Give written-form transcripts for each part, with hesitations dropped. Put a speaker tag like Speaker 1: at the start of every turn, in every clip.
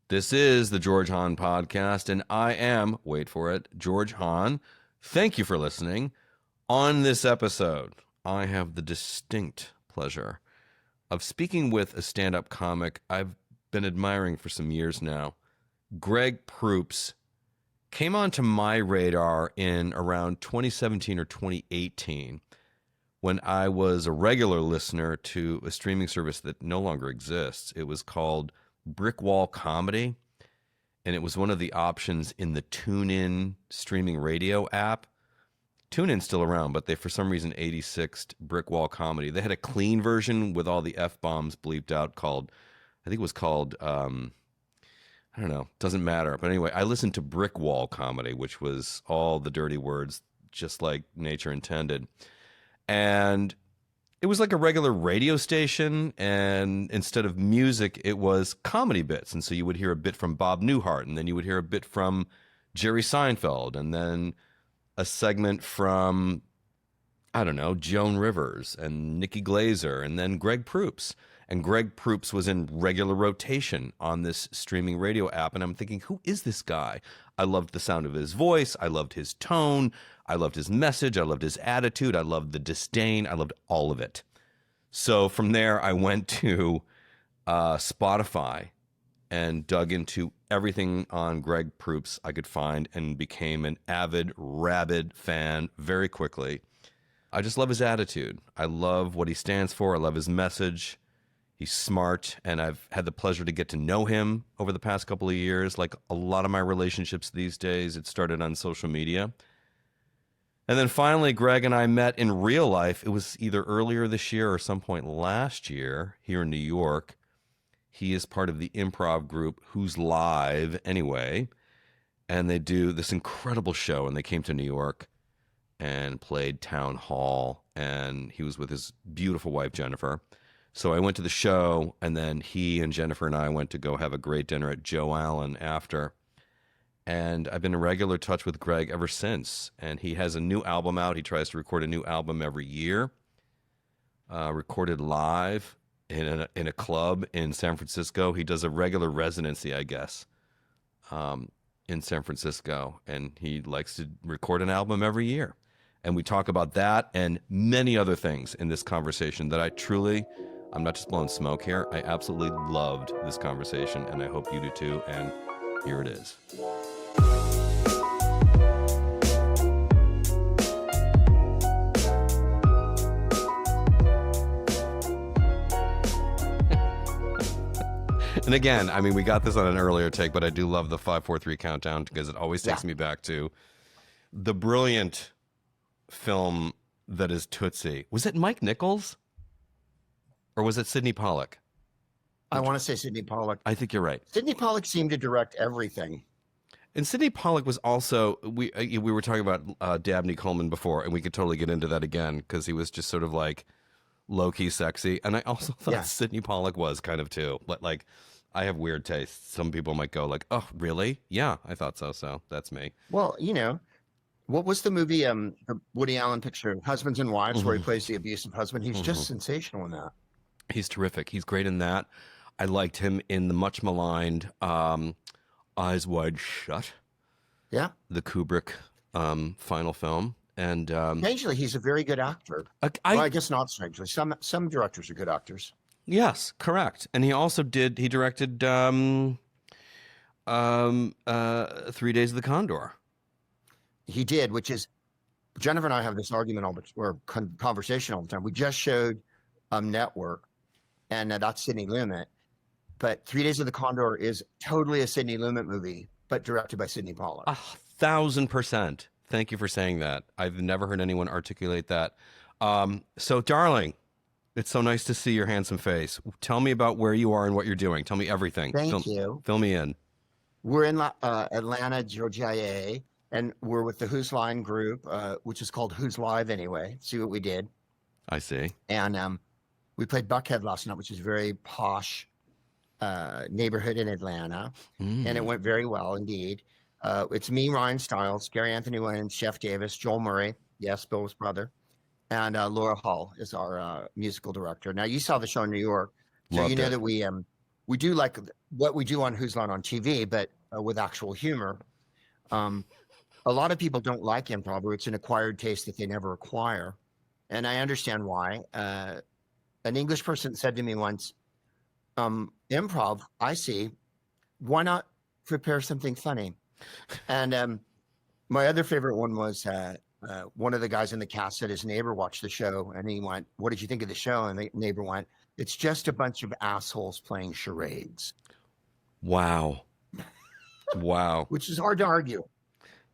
Speaker 1: This is the George Hahn podcast, and I am, wait for it, George Hahn. Thank you for listening. On this episode, I have the distinct pleasure of speaking with a stand-up comic I've been admiring for some years now. Greg Proops came onto my radar in around 2017 or 2018 when I was a regular listener to a streaming service that no longer exists. It was called Brick Wall Comedy, and it was one of the options in the TuneIn streaming radio app. TuneIn's still around, but they, for some reason, 86'd Brick Wall Comedy. They had a clean version with all the F-bombs bleeped out called, I think it was called, I don't know, doesn't matter. But anyway, I listened to Brick Wall Comedy, which was all the dirty words, just like nature intended. And it was like a regular radio station, and instead of music, it was comedy bits. And so you would hear a bit from Bob Newhart, and then you would hear a bit from Jerry Seinfeld, and then a segment from, I don't know, Joan Rivers and Nikki Glazer, and then Greg Proops. And Greg Proops was in regular rotation on this streaming radio app, and I'm thinking, who is this guy? I loved the sound of his voice. I loved his tone. I loved his message. I loved his attitude. I loved the disdain. I loved all of it. So from there, I went to Spotify and dug into everything on Greg Proops I could find and became an avid, rabid fan very quickly. I just love his attitude. I love what he stands for. I love his message. He's smart, and I've had the pleasure to get to know him over the past couple of years. Like a lot of my relationships these days, it started on social media. And then finally, Greg and I met in real life. It was either earlier this year or some point last year here in New York. He is part of the improv group Who's Live Anyway, and they do this incredible show, and they came to New York and played Town Hall, and he was with his beautiful wife, Jennifer. So I went to the show, and then he and Jennifer and I went to go have a great dinner at Joe Allen after. And I've been in regular touch with Greg ever since. And he has a new album out. He tries to record a new album every year. Recorded live in a club in San Francisco. He does a regular residency, I guess, in San Francisco. And he likes to record an album every year. And we talk about that and many other things in this conversation that I'm not just blowing smoke here. I absolutely loved this conversation, and I hope you do too. And here it is. And again, I mean, we got this on an earlier take, but I do love the 5, 4, 3 countdown because it always takes me back to the brilliant film that is Tootsie. Was it Mike Nichols? Or was it Sidney Pollack?
Speaker 2: I want to say Sidney Pollack.
Speaker 1: I think you're right.
Speaker 2: Sidney Pollack seemed to direct everything.
Speaker 1: And Sidney Pollack was also, we were talking about Dabney Coleman before, and we could totally get into that again because he was just sort of like low-key sexy. And I also thought Sidney Pollack was kind of too. Like, I have weird tastes. Some people might go like, oh, really? Yeah, I thought so. So that's me.
Speaker 2: Well, you know, what was the movie, the Woody Allen picture, Husbands and Wives, where he plays the abusive husband? He's just sensational in that.
Speaker 1: He's terrific. He's great in that. I liked him in the much maligned Eyes Wide Shut.
Speaker 2: Yeah.
Speaker 1: The Kubrick final film. And
Speaker 2: strangely, he's a very good actor. I guess not strangely. Some directors are good actors.
Speaker 1: Yes, correct. And he also directed 3 Days of the Condor.
Speaker 2: He did, which is, Jennifer and I have this argument or conversation all the time. We just showed Network, and that's Sidney Lumet. But 3 Days of the Condor is totally a Sidney Lumet movie, but directed by Sidney Pollack.
Speaker 1: 1,000%. Thank you for saying that. I've never heard anyone articulate that. So, darling, it's so nice to see your handsome face. Tell me about where you are and what you're doing. Tell me everything.
Speaker 2: Thank you.
Speaker 1: Fill me in.
Speaker 2: We're in Atlanta, Georgia, and we're with the Who's Line group, which is called Who's Live Anyway. See what we did.
Speaker 1: I see.
Speaker 2: And we played Buckhead last night, which is a very posh neighborhood in Atlanta. And it went very well indeed. It's me, Ryan Stiles, Gary Anthony Williams, Jeff Davis, Joel Murray, yes, Bill's brother, and Laura Hall is our musical director. Now, you saw the show in New York, so
Speaker 1: Loved
Speaker 2: you know
Speaker 1: it.
Speaker 2: that we do like what we do on Who's Not on TV, but with actual humor. Um, a lot of people don't like improv, or it's an acquired taste that they never acquire. And I understand why. An English person said to me once, improv, I see, why not prepare something funny? And my other favorite one was one of the guys in the cast said his neighbor watched the show and he went, "What did you think of the show?" And the neighbor went, "It's just a bunch of assholes playing charades."
Speaker 1: Wow. Wow.
Speaker 2: Which is hard to argue.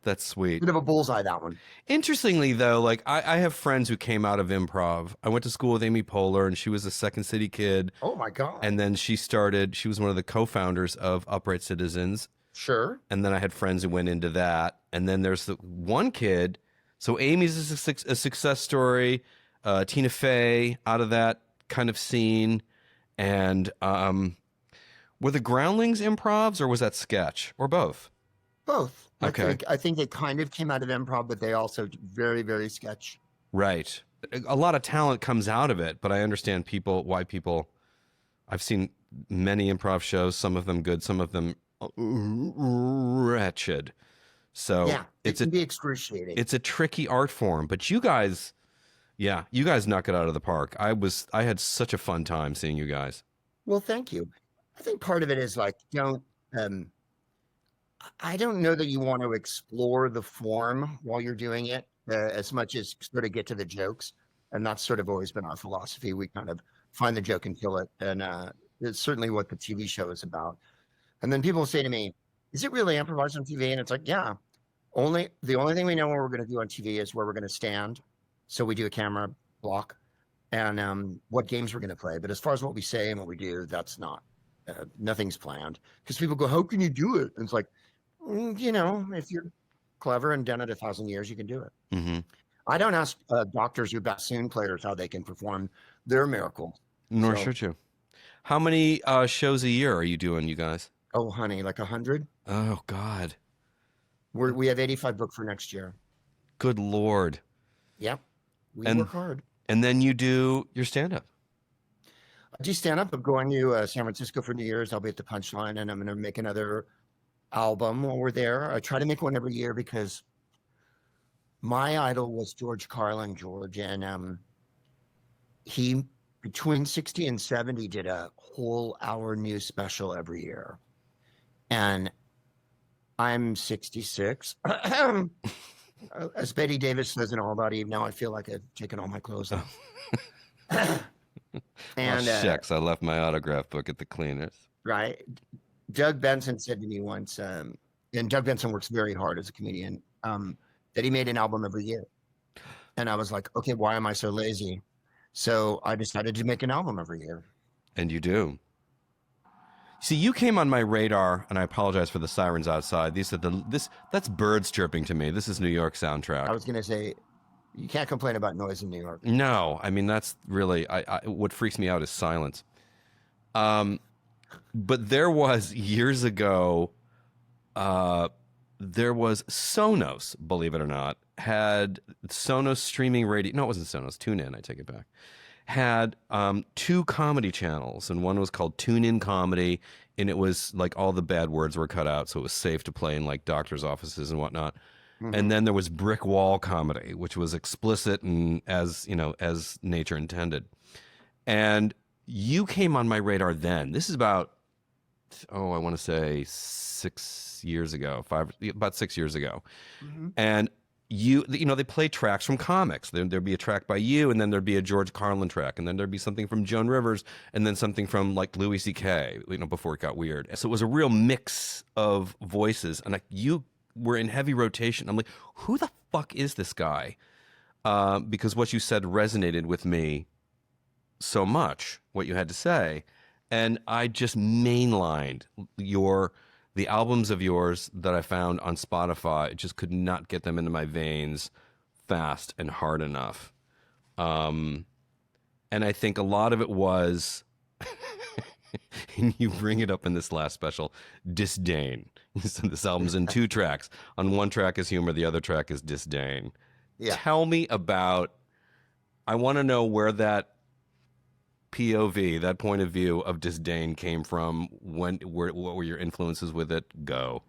Speaker 1: That's sweet.
Speaker 2: Bit of a bullseye, that one.
Speaker 1: Interestingly, though, like I have friends who came out of improv. I went to school with Amy Poehler, and she was a Second City kid.
Speaker 2: Oh, my God.
Speaker 1: And then she was one of the co-founders of Upright Citizens.
Speaker 2: Sure.
Speaker 1: And then I had friends who went into that. And then there's the one kid. So Amy's a success story. Tina Fey out of that kind of scene. And were the Groundlings improvs, or was that sketch, or both?
Speaker 2: Both.
Speaker 1: Okay.
Speaker 2: I think they kind of came out of improv, but they also very, very sketch.
Speaker 1: Right. A lot of talent comes out of it, but I understand why people. I've seen many improv shows, some of them good, some of them wretched. So
Speaker 2: yeah, it can be excruciating.
Speaker 1: It's a tricky art form, but you guys knock it out of the park. I had such a fun time seeing you guys.
Speaker 2: Well, thank you. I think part of it is like, I don't know that you want to explore the form while you're doing it as much as sort of get to the jokes. And that's sort of always been our philosophy. We kind of find the joke and kill it. And it's certainly what the TV show is about. And then people say to me, "Is it really improvised on TV?" And it's like, yeah, the only thing we know what we're going to do on TV is where we're going to stand. So we do a camera block and what games we're going to play. But as far as what we say and what we do, that's not, nothing's planned. Because people go, "How can you do it?" And it's like, if you're clever and done it 1,000 years, you can do it.
Speaker 1: Mm-hmm.
Speaker 2: I don't ask doctors or bassoon players how they can perform their miracle.
Speaker 1: Nor should you. How many shows a year are you doing, you guys?
Speaker 2: Oh, honey, like 100?
Speaker 1: Oh, God.
Speaker 2: We have 85 booked for next year.
Speaker 1: Good Lord.
Speaker 2: Yep. We work hard.
Speaker 1: And then you do your stand-up.
Speaker 2: I do stand-up. I'm going to San Francisco for New Year's. I'll be at the Punchline, and I'm going to make another album while we're there. I try to make one every year because my idol was George Carlin, George, and he, between 60 and 70, did a whole hour news special every year. And I'm 66. As Betty Davis says in All About Eve, now I feel like I've taken all my clothes off.
Speaker 1: And shucks, I left my autograph book at the cleaners.
Speaker 2: Right. Doug Benson said to me once, and Doug Benson works very hard as a comedian, that he made an album every year. And I was like, okay, why am I so lazy? So I decided to make an album every year.
Speaker 1: And you do. See, you came on my radar, and I apologize for the sirens outside. That's birds chirping to me. This is New York soundtrack.
Speaker 2: I was going to say, you can't complain about noise in New York.
Speaker 1: No, I mean, that's really, what freaks me out is silence. But there was, years ago, there was Sonos, believe it or not, had Sonos streaming radio. No, it wasn't Sonos. TuneIn, I take it back. Had two comedy channels, and one was called TuneIn Comedy, and it was like all the bad words were cut out, so it was safe to play in like doctors' offices and whatnot. Mm-hmm. And then there was Brick Wall Comedy, which was explicit and as nature intended. And you came on my radar then. This is about, I want to say about 6 years ago. Mm-hmm. And they play tracks from comics. There'd be a track by you, and then there'd be a George Carlin track, and then there'd be something from Joan Rivers, and then something from like Louis C.K., before it got weird. So it was a real mix of voices, and you were in heavy rotation. I'm like, who the fuck is this guy? Because what you said resonated with me so much, what you had to say. And I just mainlined the albums of yours that I found on Spotify. I just could not get them into my veins fast and hard enough. And I think a lot of it was, and you bring it up in this last special, disdain. So this album's in 2 tracks. On one track is humor, the other track is disdain. Yeah. Tell me about, I want to know where that POV, that point of view of disdain came from? What were your influences with it? Go.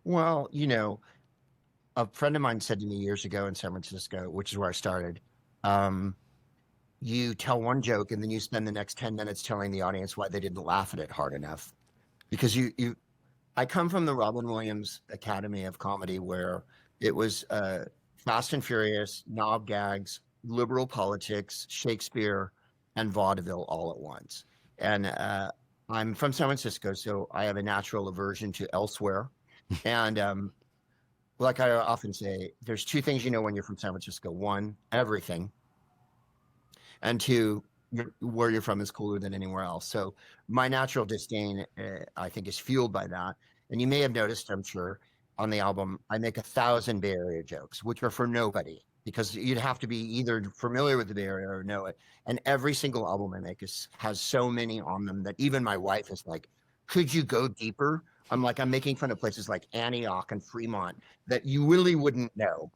Speaker 2: Well, a friend of mine said to me years ago in San Francisco, which is where I started, you tell one joke and then you spend the next 10 minutes telling the audience why they didn't laugh at it hard enough. Because I come from the Robin Williams Academy of Comedy, where it was Fast and Furious, knob gags, liberal politics, Shakespeare, and vaudeville all at once. And I'm from San Francisco, so I have a natural aversion to elsewhere. And like I often say, there's two things you know when you're from San Francisco. One, everything. And two, where you're from is cooler than anywhere else. So my natural disdain, I think, is fueled by that. And you may have noticed, I'm sure, on the album, I make 1,000 Bay Area jokes, which are for nobody, because you'd have to be either familiar with the Bay Area or know it. And every single album I make has so many on them that even my wife is like, could you go deeper? I'm making fun of places like Antioch and Fremont that you really wouldn't know.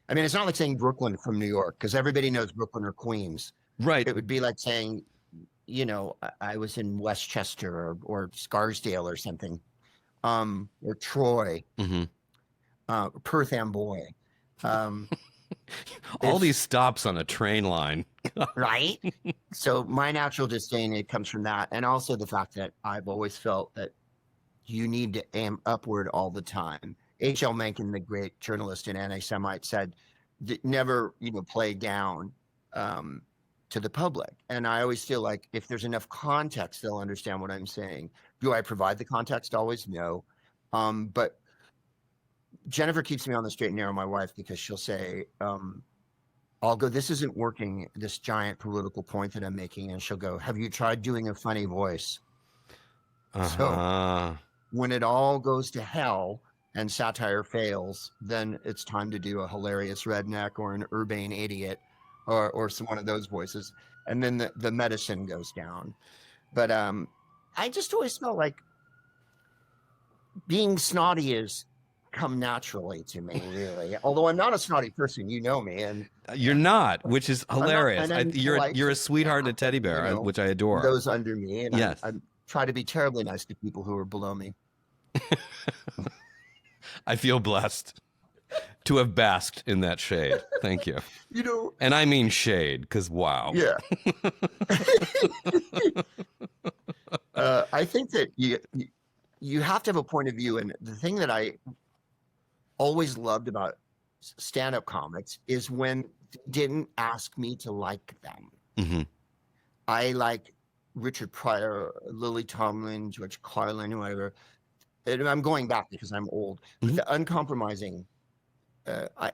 Speaker 2: I mean, it's not like saying Brooklyn from New York, because everybody knows Brooklyn or Queens.
Speaker 1: Right.
Speaker 2: It would be like saying, I was in Westchester or Scarsdale or something, or Troy, Perth Amboy.
Speaker 1: All these stops on a train line.
Speaker 2: Right? So my natural disdain, it comes from that. And also the fact that I've always felt that you need to aim upward all the time. H.L. Mencken, the great journalist and anti-Semite, said, never, play down to the public. And I always feel like if there's enough context, they'll understand what I'm saying. Do I provide the context always? No. But Jennifer keeps me on the straight and narrow, my wife, because she'll say, I'll go, this isn't working, this giant political point that I'm making. And she'll go, have you tried doing a funny voice? So when it all goes to hell and satire fails, then it's time to do a hilarious redneck or an urbane idiot or some one of those voices. And then the medicine goes down. But I just always felt like being snotty is come naturally to me, really. Although I'm not a snotty person, you know me, and
Speaker 1: you're not, which is hilarious. You're a sweetheart and a teddy bear, which I adore.
Speaker 2: Those under me, and
Speaker 1: yes.
Speaker 2: I try to be terribly nice to people who are below me.
Speaker 3: I feel blessed to have basked in that shade. Thank you. And I mean shade, because wow.
Speaker 2: Yeah. I think that you have to have a point of view, and the thing that I always loved about stand-up comics is when they didn't ask me to like them.
Speaker 3: Mm-hmm.
Speaker 2: I like Richard Pryor, Lily Tomlin, George Carlin, whoever. And I'm going back because I'm old.
Speaker 3: Mm-hmm.
Speaker 2: But the uncompromising, I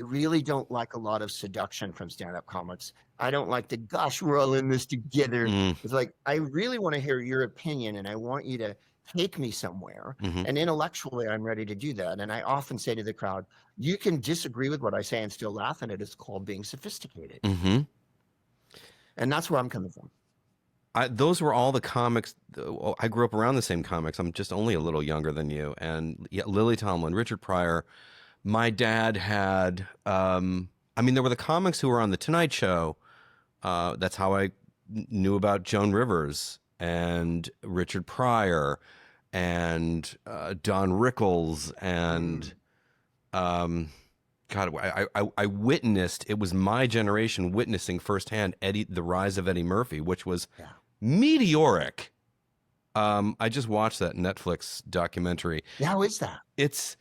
Speaker 2: really don't like a lot of seduction from stand-up comics. I don't like the, gosh, we're all in this together. It's like, I really want to hear your opinion, and I want you to take me somewhere. And intellectually, I'm ready to do that. And I often say to the crowd, you can disagree with what I say and still laugh at it. It's called being sophisticated. And that's where I'm coming from.
Speaker 1: Those were all the comics. I grew up around the same comics. I'm just only a little younger than you. And yeah, Lily Tomlin, Richard Pryor. My dad had, there were the comics who were on The Tonight Show. That's how I knew about Joan Rivers and Richard Pryor and Don Rickles and God, I witnessed, it was my generation witnessing firsthand the rise of Eddie Murphy, which was meteoric. I just watched that Netflix documentary.
Speaker 2: How is that?
Speaker 1: It's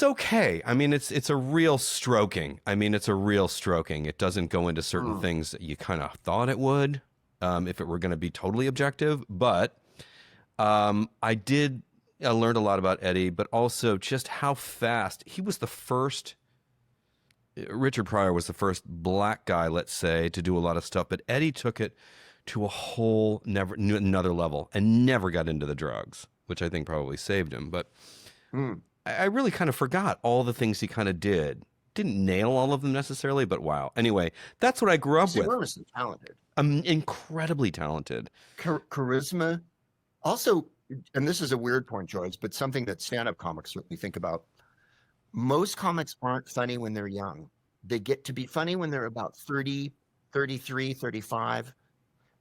Speaker 1: okay. I mean, it's a real stroking. It doesn't go into certain things that you kind of thought it would, if it were going to be totally objective. But I learned a lot about Eddie, but also just how fast he was the first. Richard Pryor was the first black guy, let's say, to do a lot of stuff, but Eddie took it to a whole another level and never got into the drugs, which I think probably saved him. But I really kind of forgot all the things he kind of did. Didn't nail all of them necessarily, but wow. Anyway, that's what I grew up with.
Speaker 2: Enormously talented.
Speaker 1: Incredibly talented.
Speaker 2: Charisma. Also, and this is a weird point, George, but something that stand-up comics certainly think about. Most comics aren't funny when they're young. They get to be funny when they're about 30 33, 35.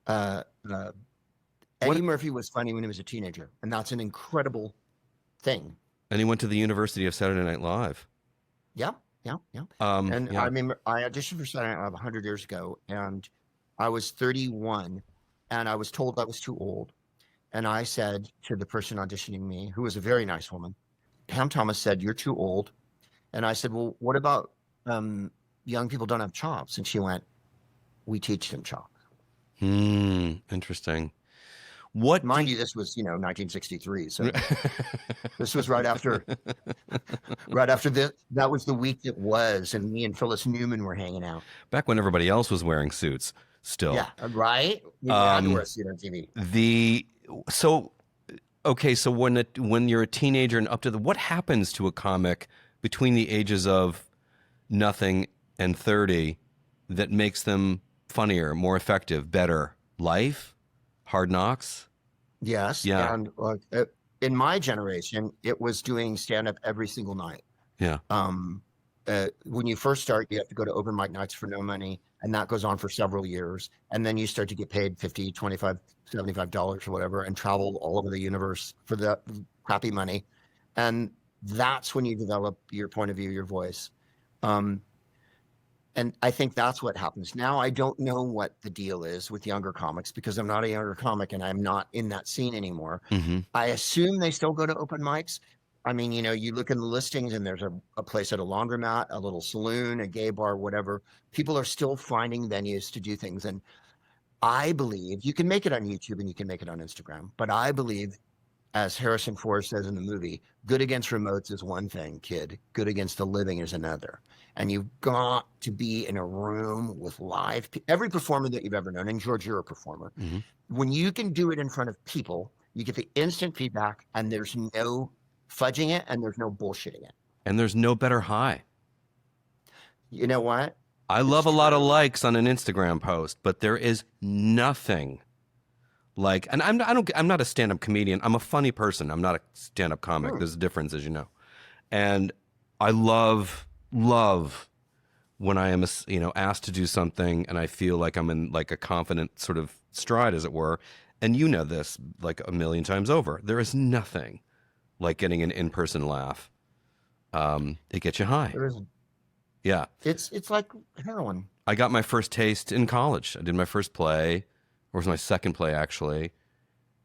Speaker 2: Eddie Murphy was funny when he was a teenager, and that's an incredible thing.
Speaker 3: And he went to the University of Saturday Night Live.
Speaker 2: Yeah. And I remember I auditioned for Saturday Night Live 100 years ago, and I was 31, and I was told I was too old. And I said to the person auditioning me, who was a very nice woman, Pam Thomas said, "You're too old." And I said, "Well, what about young people don't have chops?" And she went, "We teach them chops."
Speaker 3: Interesting. What,
Speaker 2: mind you, this was 1963, so this was right after this. That was the week it was, and me and Phyllis Newman were hanging out
Speaker 3: back when everybody else was wearing suits. Still,
Speaker 2: yeah, right. We had to wear a suit on TV.
Speaker 3: So when you're a teenager and up to what happens to a comic between the ages of nothing and 30 that makes them funnier, more effective, better? Life? Hard Knocks?
Speaker 2: Yes.
Speaker 3: Yeah.
Speaker 2: And in my generation, it was doing stand-up every single night.
Speaker 3: Yeah.
Speaker 2: When you first start, you have to go to open mic nights for no money, and that goes on for several years. And then you start to get paid $50, $25, $75 or whatever, and travel all over the universe for the crappy money. And that's when you develop your point of view, your voice. And I think that's what happens. Now, I don't know what the deal is with younger comics because I'm not a younger comic and I'm not in that scene anymore.
Speaker 3: Mm-hmm.
Speaker 2: I assume they still go to open mics. I mean, you look in the listings and there's a place at a laundromat, a little saloon, a gay bar, whatever. People are still finding venues to do things. And I believe you can make it on YouTube and you can make it on Instagram. But I believe, as Harrison Ford says in the movie, good against remotes is one thing, kid. Good against the living is another. And you've got to be in a room with every performer that you've ever known. And George, you're a performer.
Speaker 3: Mm-hmm.
Speaker 2: When you can do it in front of people, you get the instant feedback and there's no fudging it and there's no bullshitting it.
Speaker 3: And there's no better high.
Speaker 2: You know what?
Speaker 3: I love a lot of likes on an Instagram post, but there is nothing like, and I'm not a stand-up comedian. I'm a funny person. I'm not a stand-up comic. There's a difference, as you know. And I love when I am asked to do something and I feel like I'm in like a confident sort of stride, as it were. And you know this like a million times over. There is nothing like getting an in-person laugh. It gets you high.
Speaker 2: There isn't.
Speaker 3: Yeah.
Speaker 2: It's like heroin.
Speaker 3: I got my first taste in college. I did my first play, or it was my second play actually,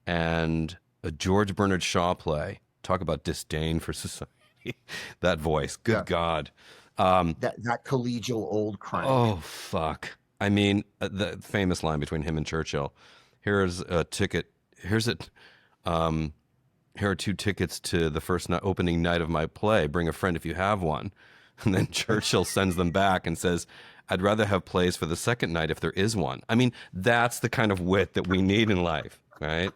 Speaker 3: and a George Bernard Shaw play. Talk about disdain for society. That voice, good God.
Speaker 2: That collegial old crime.
Speaker 3: Oh, fuck. I mean, the famous line between him and Churchill. Here's a ticket. Here are 2 tickets to the first opening night of my play. Bring a friend if you have one. And then Churchill sends them back and says, I'd rather have plays for the second night if there is one. I mean, that's the kind of wit that we need in life, right?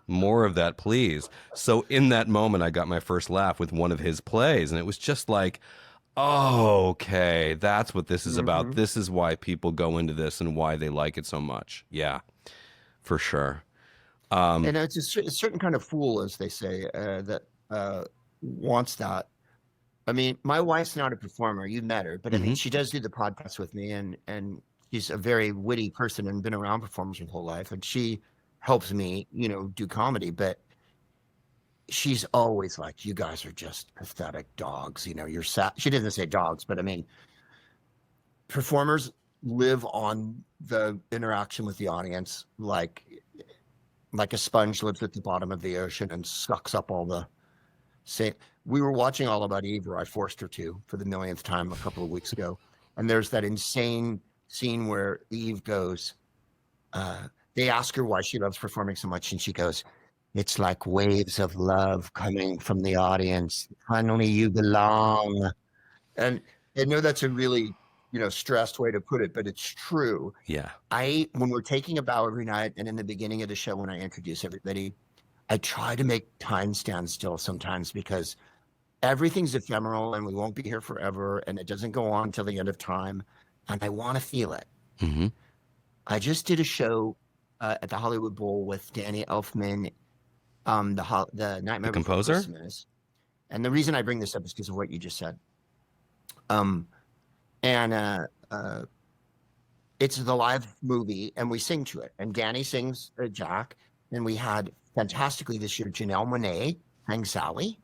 Speaker 3: More of that, please. So in that moment, I got my first laugh with one of his plays, and it was just like, oh, okay, that's what this is about. This is why people go into this and why they like it so much. Yeah, for sure.
Speaker 2: And it's a certain kind of fool, as they say, that wants that. I mean, my wife's not a performer. You met her, but I mean, she does do the podcast with me, and she's a very witty person and been around performers her whole life, and she helps me, do comedy. But she's always like, "You guys are just pathetic dogs. You're sad." She didn't say dogs, but I mean, performers live on the interaction with the audience, like a sponge lives at the bottom of the ocean and sucks up all the. We were watching All About Eve, or I forced her to, for the millionth time a couple of weeks ago. And there's that insane scene where Eve goes, they ask her why she loves performing so much. And she goes, "It's like waves of love coming from the audience. Finally, you belong." And I know that's a really, stressed way to put it, but it's true.
Speaker 3: Yeah.
Speaker 2: When we're taking a bow every night, and in the beginning of the show, when I introduce everybody, I try to make time stand still sometimes because everything's ephemeral and we won't be here forever and it doesn't go on till the end of time. And I want to feel it.
Speaker 3: Mm-hmm.
Speaker 2: I just did a show at the Hollywood Bowl with Danny Elfman, the Nightmare Before
Speaker 3: composer?
Speaker 2: Christmas. And the reason I bring this up is because of what you just said. it's the live movie, and we sing to it. And Danny sings Jack, and we had fantastically this year Janelle Monáe sang Sally,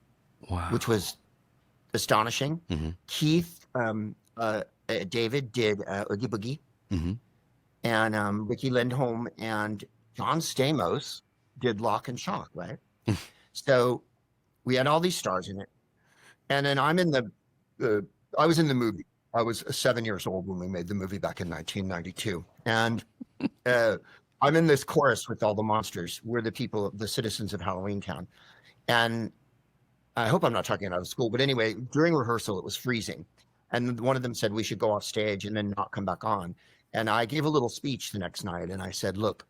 Speaker 3: Wow.
Speaker 2: which was astonishing.
Speaker 3: Mm-hmm.
Speaker 2: Keith, David did Oogie Boogie,
Speaker 3: Mm-hmm.
Speaker 2: and Ricky Lindholm and John Stamos did Lock and Shock, right? So we had all these stars in it. And then I was in the movie. I was 7 years old when we made the movie back in 1992. And I'm in this chorus with all the monsters. We're the people, the citizens of Halloween Town. And I hope I'm not talking out of school, but anyway, during rehearsal, it was freezing. And one of them said we should go off stage and then not come back on. And I gave a little speech the next night, and I said, look,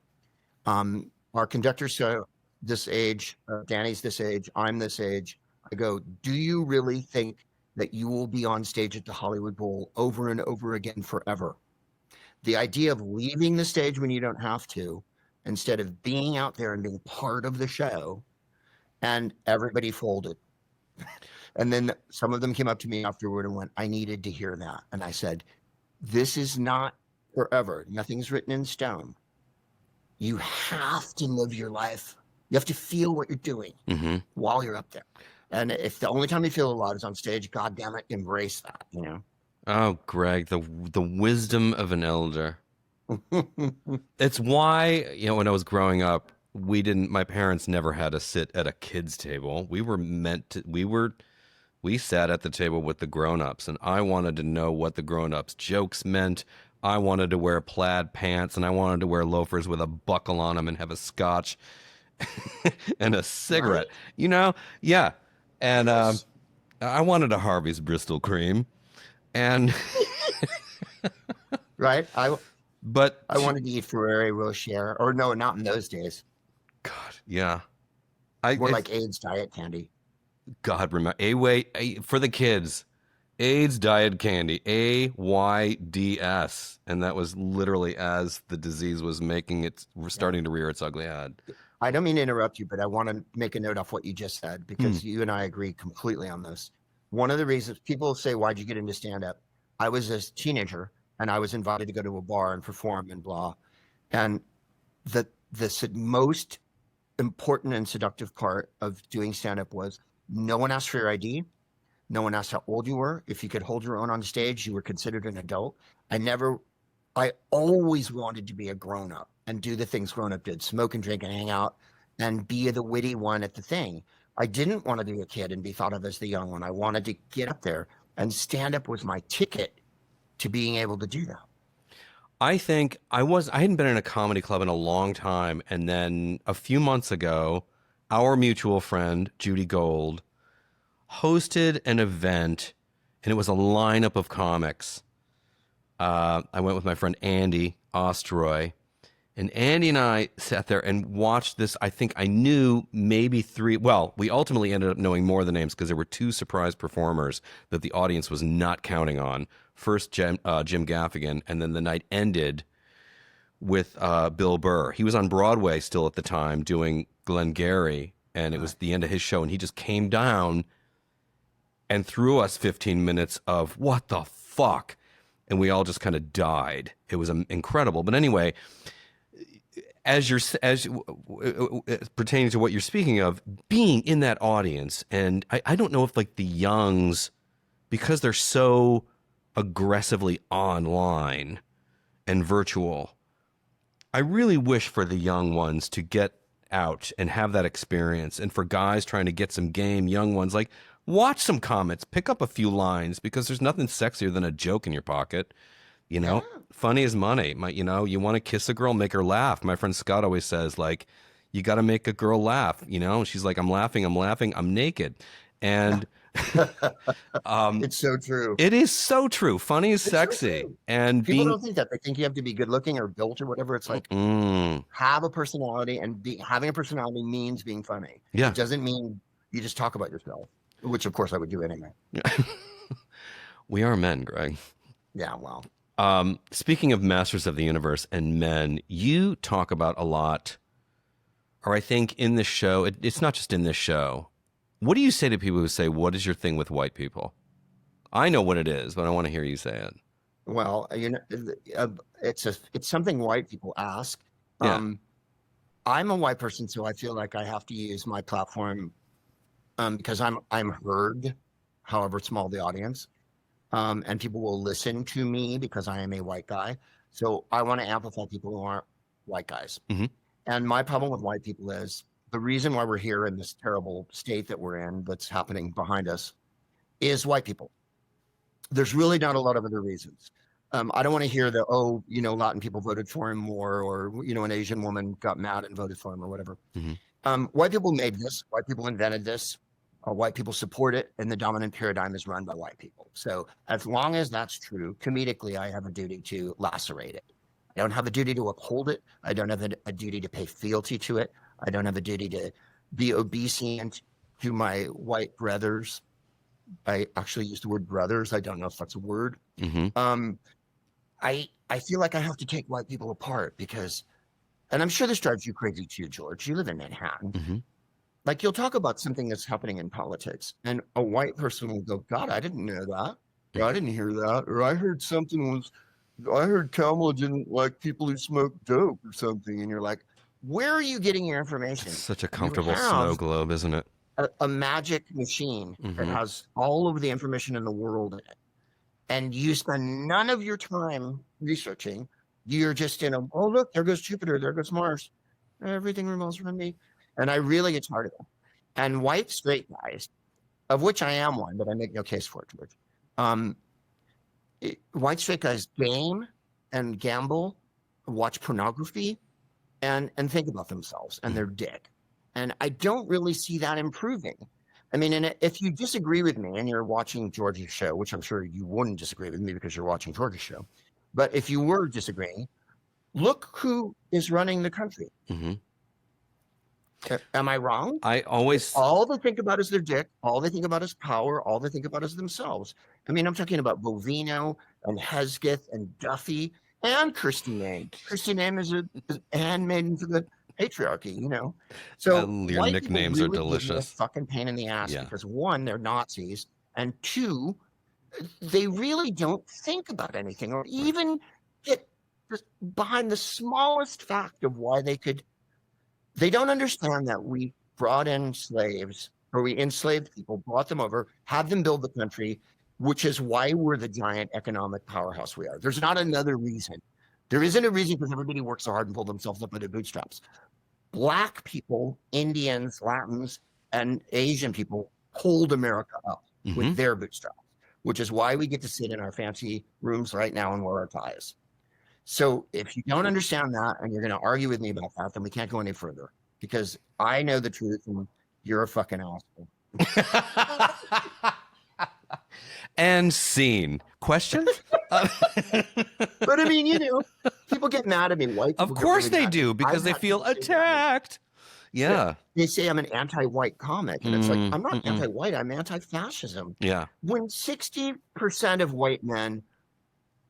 Speaker 2: our conductor's this age, Danny's this age, I'm this age. I go, do you really think that you will be on stage at the Hollywood Bowl over and over again forever? The idea of leaving the stage when you don't have to, instead of being out there and being part of the show, and everybody folded. And then some of them came up to me afterward and went, I needed to hear that. And I said, this is not forever. Nothing's written in stone. You have to live your life. You have to feel what you're doing while you're up there. And if the only time you feel alive is on stage, God damn it, embrace that, you know?
Speaker 3: Oh, Greg, the wisdom of an elder. It's why, you know, when I was growing up, my parents never had us sit at a kid's table. We sat at the table with the grown-ups, and I wanted to know what the grown-ups' jokes meant. I wanted to wear plaid pants, and I wanted to wear loafers with a buckle on them and have a scotch and a cigarette, you know? Yeah. And I wanted a Harvey's Bristol cream. And
Speaker 2: right. I
Speaker 3: But
Speaker 2: wanted to eat Ferrero Rocher, or no, not in those days.
Speaker 3: God, yeah.
Speaker 2: More like AIDS diet candy.
Speaker 3: God, remember for the kids, AIDS diet candy, AIDS, and that was literally as the disease was starting to rear its ugly head.
Speaker 2: I don't mean to interrupt you, but I want to make a note off what you just said, because you and I agree completely on this. One of the reasons people say, why'd you get into stand-up? I was a teenager and I was invited to go to a bar and perform and blah. And the most important and seductive part of doing stand-up was no one asked for your ID. No one asked how old you were. If you could hold your own on stage, you were considered an adult. I always wanted to be a grown-up and do the things grown-up did, smoke and drink and hang out and be the witty one at the thing. I didn't want to be a kid and be thought of as the young one. I wanted to get up there, and stand-up was my ticket to being able to do that.
Speaker 3: I think I hadn't been in a comedy club in a long time, and then a few months ago, our mutual friend, Judy Gold, hosted an event, and it was a lineup of comics. I went with my friend Andy Ostroy, and Andy and I sat there and watched this. I think I knew maybe three. Well, we ultimately ended up knowing more of the names because there were two surprise performers that the audience was not counting on. First, Jim Gaffigan, and then the night ended with Bill Burr. He was on Broadway still at the time doing Glengarry, and it was the end of his show, and he just came down and threw us 15 minutes of what the fuck, and we all just kind of died. It was incredible. But anyway, as pertaining to what you're speaking of, being in that audience, and I don't know if like the youngs, because they're so aggressively online and virtual, I really wish for the young ones to get out and have that experience, and for guys trying to get some game, young ones, like, watch some comments, pick up a few lines, because there's nothing sexier than a joke in your pocket. You know, funny as money. You want to kiss a girl, make her laugh. My friend Scott always says, like, you got to make a girl laugh. You know, she's like, I'm laughing, I'm naked. And
Speaker 2: it's so true.
Speaker 3: It is so true. Funny is sexy.
Speaker 2: So
Speaker 3: and
Speaker 2: people don't think that. They think you have to be good looking or built or whatever. It's like, have a personality, and having a personality means being funny.
Speaker 3: Yeah.
Speaker 2: It doesn't mean you just talk about yourself, which of course I would do anyway.
Speaker 3: We are men, Greg.
Speaker 2: Yeah, well.
Speaker 3: Speaking of Masters of the Universe and men, you talk about a lot, or I think in this show, it's not just in this show. What do you say to people who say, what is your thing with white people? I know what it is, but I want to hear you say it.
Speaker 2: Well, it's something white people ask.
Speaker 3: Yeah.
Speaker 2: Um, I'm a white person, so I feel like I have to use my platform because I'm heard, however small the audience, and people will listen to me because I am a white guy. So I want to amplify people who aren't white guys.
Speaker 3: Mhm.
Speaker 2: And my problem with white people is the reason why we're here in this terrible state that we're in, that's happening behind us, is white people. There's really not a lot of other reasons. I don't want to hear that, oh, Latin people voted for him more, or, an Asian woman got mad and voted for him or whatever.
Speaker 3: Mhm.
Speaker 2: White people made this, white people invented this, white people support it, and the dominant paradigm is run by white people. So as long as that's true, comedically, I have a duty to lacerate it. I don't have a duty to uphold it. I don't have a duty to pay fealty to it. I don't have a duty to be obedient to my white brothers. I actually used the word brothers. I don't know if that's a word.
Speaker 3: Mhm.
Speaker 2: I feel like I have to take white people apart because, and I'm sure this drives you crazy too, George. You live in Manhattan.
Speaker 3: Mhm.
Speaker 2: Like, you'll talk about something that's happening in politics, and a white person will go, God, I didn't know that. Or I didn't hear that. Or I heard I heard Kamala didn't like people who smoke dope or something. And you're like, where are you getting your information?
Speaker 3: It's such a
Speaker 2: You
Speaker 3: comfortable
Speaker 2: have
Speaker 3: snow globe, isn't it?
Speaker 2: a magic machine that
Speaker 3: Mhm.
Speaker 2: has all of the information in the world in it. And you spend none of your time researching. You're just oh, look, there goes Jupiter, there goes Mars. Everything revolves around me. And I really get tired of that. And white straight guys, of which I am one, but I make no case for it, George. White straight guys game and gamble, watch pornography, and think about themselves and their dick. And I don't really see that improving. I mean, and if you disagree with me and you're watching George's show, which I'm sure you wouldn't disagree with me because you're watching George's show, but if you were disagreeing, look who is running the country.
Speaker 3: Mhm.
Speaker 2: Am I wrong?
Speaker 3: I always
Speaker 2: All they think about is their dick. All they think about is power. All they think about is themselves. I mean, I'm talking about Bovino and Hesketh and Duffy and Christy Name. Christy Name is a handmaiden to the patriarchy. So
Speaker 3: your
Speaker 2: white people
Speaker 3: nicknames are
Speaker 2: really give me a
Speaker 3: delicious.
Speaker 2: fucking pain in the ass
Speaker 3: Yeah.
Speaker 2: because, one, they're Nazis, and two, they really don't think about anything or even get behind the smallest fact of why they could. They don't understand that we brought in slaves, or we enslaved people, brought them over, had them build the country, which is why we're the giant economic powerhouse we are. There's not another reason. There isn't a reason because everybody works so hard and pull themselves up by their bootstraps. Black people, Indians, Latins, and Asian people pulled America up with
Speaker 3: Mhm.
Speaker 2: their bootstraps, which is why we get to sit in our fancy rooms right now and wear our ties. So if you don't understand that and you're going to argue with me about that, then we can't go any further because I know the truth and you're a fucking asshole.
Speaker 3: And scene. Question?
Speaker 2: But I mean, people get mad at me. White people
Speaker 3: Of
Speaker 2: get
Speaker 3: course
Speaker 2: really
Speaker 3: they
Speaker 2: mad.
Speaker 3: do because
Speaker 2: I've
Speaker 3: they
Speaker 2: had
Speaker 3: feel
Speaker 2: people say that.
Speaker 3: attacked. Yeah.
Speaker 2: They say I'm an anti-white comic. And it's like, I'm not
Speaker 3: Mm-mm.
Speaker 2: anti-white, I'm anti-fascism.
Speaker 3: Yeah.
Speaker 2: When 60% of white men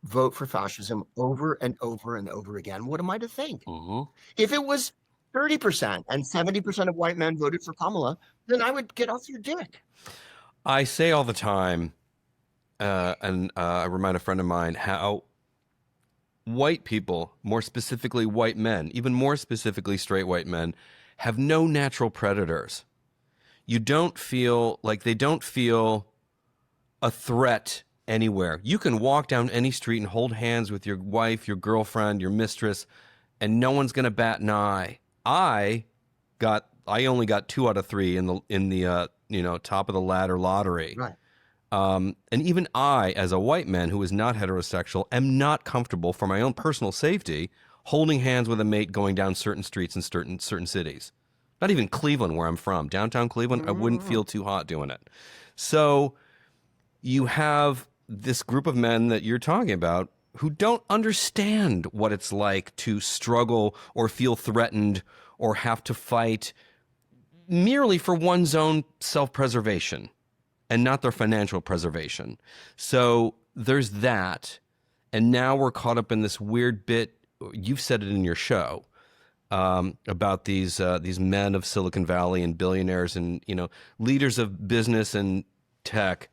Speaker 2: vote for fascism over and over and over again, what am I to think?
Speaker 3: Mhm.
Speaker 2: If it was 30% and 70% of white men voted for Kamala, then I would get off your dick.
Speaker 3: I say all the time, and I remind a friend of mine how white people, more specifically white men, even more specifically straight white men, have no natural predators. You don't feel like they don't feel a threat anywhere. You can walk down any street and hold hands with your wife, your girlfriend, your mistress, and no one's going to bat an eye. I only got 2 out of 3 in the top of the ladder lottery.
Speaker 2: Right.
Speaker 3: And even I, as a white man who is not heterosexual, am not comfortable for my own personal safety holding hands with a mate going down certain streets in certain cities. Not even Cleveland, where I'm from. Downtown Cleveland, I wouldn't feel too hot doing it. So you have this group of men that you're talking about who don't understand what it's like to struggle or feel threatened or have to fight merely for one's own self-preservation and not their financial preservation. So there's that. And now we're caught up in this weird bit. You've said it in your show about these men of Silicon Valley and billionaires and leaders of business and tech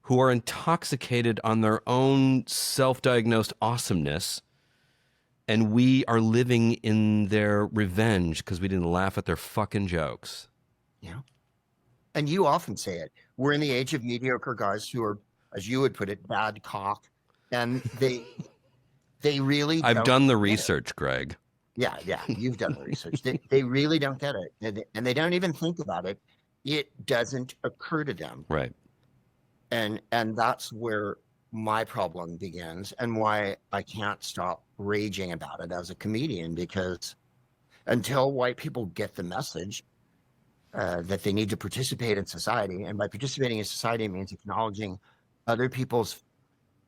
Speaker 3: who are intoxicated on their own self-diagnosed awesomeness, and we are living in their revenge because we didn't laugh at their fucking jokes.
Speaker 2: Yeah. And you often say it. We're in the age of mediocre guys who are, as you would put it, bad cock. And they really
Speaker 3: I've
Speaker 2: don't
Speaker 3: done the
Speaker 2: get it.
Speaker 3: research, Greg.
Speaker 2: Yeah, you've done the research. They really don't get it. And they don't even think about it. It doesn't occur to them.
Speaker 3: Right.
Speaker 2: And that's where my problem begins and why I can't stop raging about it as a comedian, because until white people get the message that they need to participate in society, and by participating in society, it means acknowledging other people's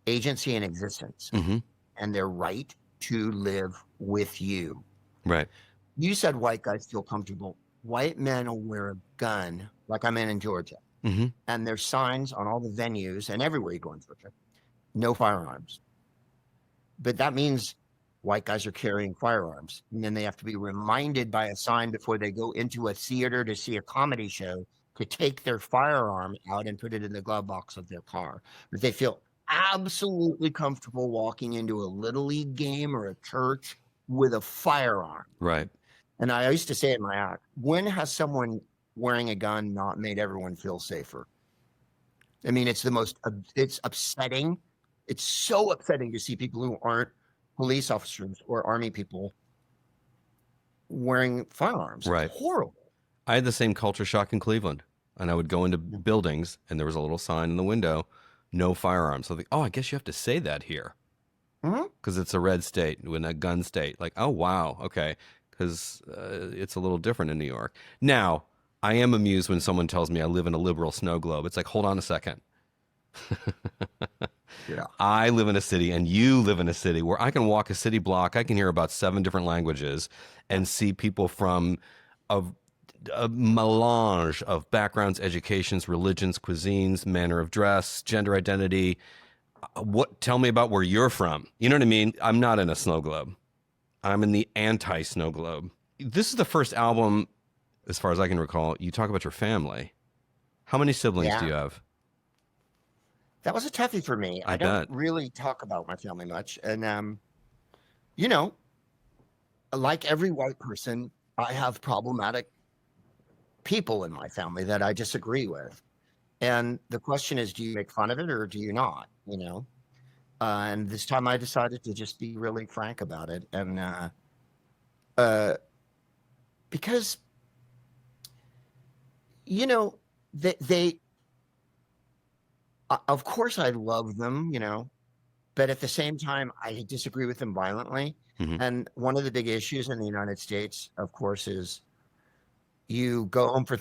Speaker 2: agency and existence
Speaker 3: Mm-hmm.
Speaker 2: and their right to live with you.
Speaker 3: Right.
Speaker 2: You said white guys feel comfortable. White men will wear a gun, like I'm in Georgia,
Speaker 3: Mm-hmm.
Speaker 2: and there's signs on all the venues and everywhere you go in Georgia, no firearms. But that means white guys are carrying firearms, and then they have to be reminded by a sign before they go into a theater to see a comedy show to take their firearm out and put it in the glove box of their car. But they feel absolutely comfortable walking into a little league game or a church with a firearm.
Speaker 3: Right.
Speaker 2: And I used to say in my act, when has someone wearing a gun not made everyone feel safer? I mean, it's upsetting. It's so upsetting to see people who aren't police officers or army people wearing firearms.
Speaker 3: Right.
Speaker 2: It's horrible.
Speaker 3: I had the same culture shock in Cleveland, and I would go into buildings, and there was a little sign in the window, no firearms. So I think, oh, I guess you have to say that here because it's a red state, in a gun state. Like, oh, wow, okay, because it's a little different in New York. Now, I am amused when someone tells me I live in a liberal snow globe. It's like, hold on a second.
Speaker 2: Yeah.
Speaker 3: I live in a city and you live in a city where I can walk a city block. I can hear about 7 different languages and see people from a melange of backgrounds, educations, religions, cuisines, manner of dress, gender identity. Tell me about where you're from. You know what I mean? I'm not in a snow globe. I'm in the anti-snow globe. This is the first album, as far as I can recall, you talk about your family. How many siblings do you have?
Speaker 2: That was a toughie for me. I don't really talk about my family much. And, you know, like every white person, I have problematic people in my family that I disagree with. And the question is, do you make fun of it or do you not? You know? And this time I decided to just be really frank about it. And because, you know, they of course I love them, you know, but at the same time, I disagree with them violently.
Speaker 3: Mm-hmm.
Speaker 2: And one of the big issues in the United States, of course, is you go home for,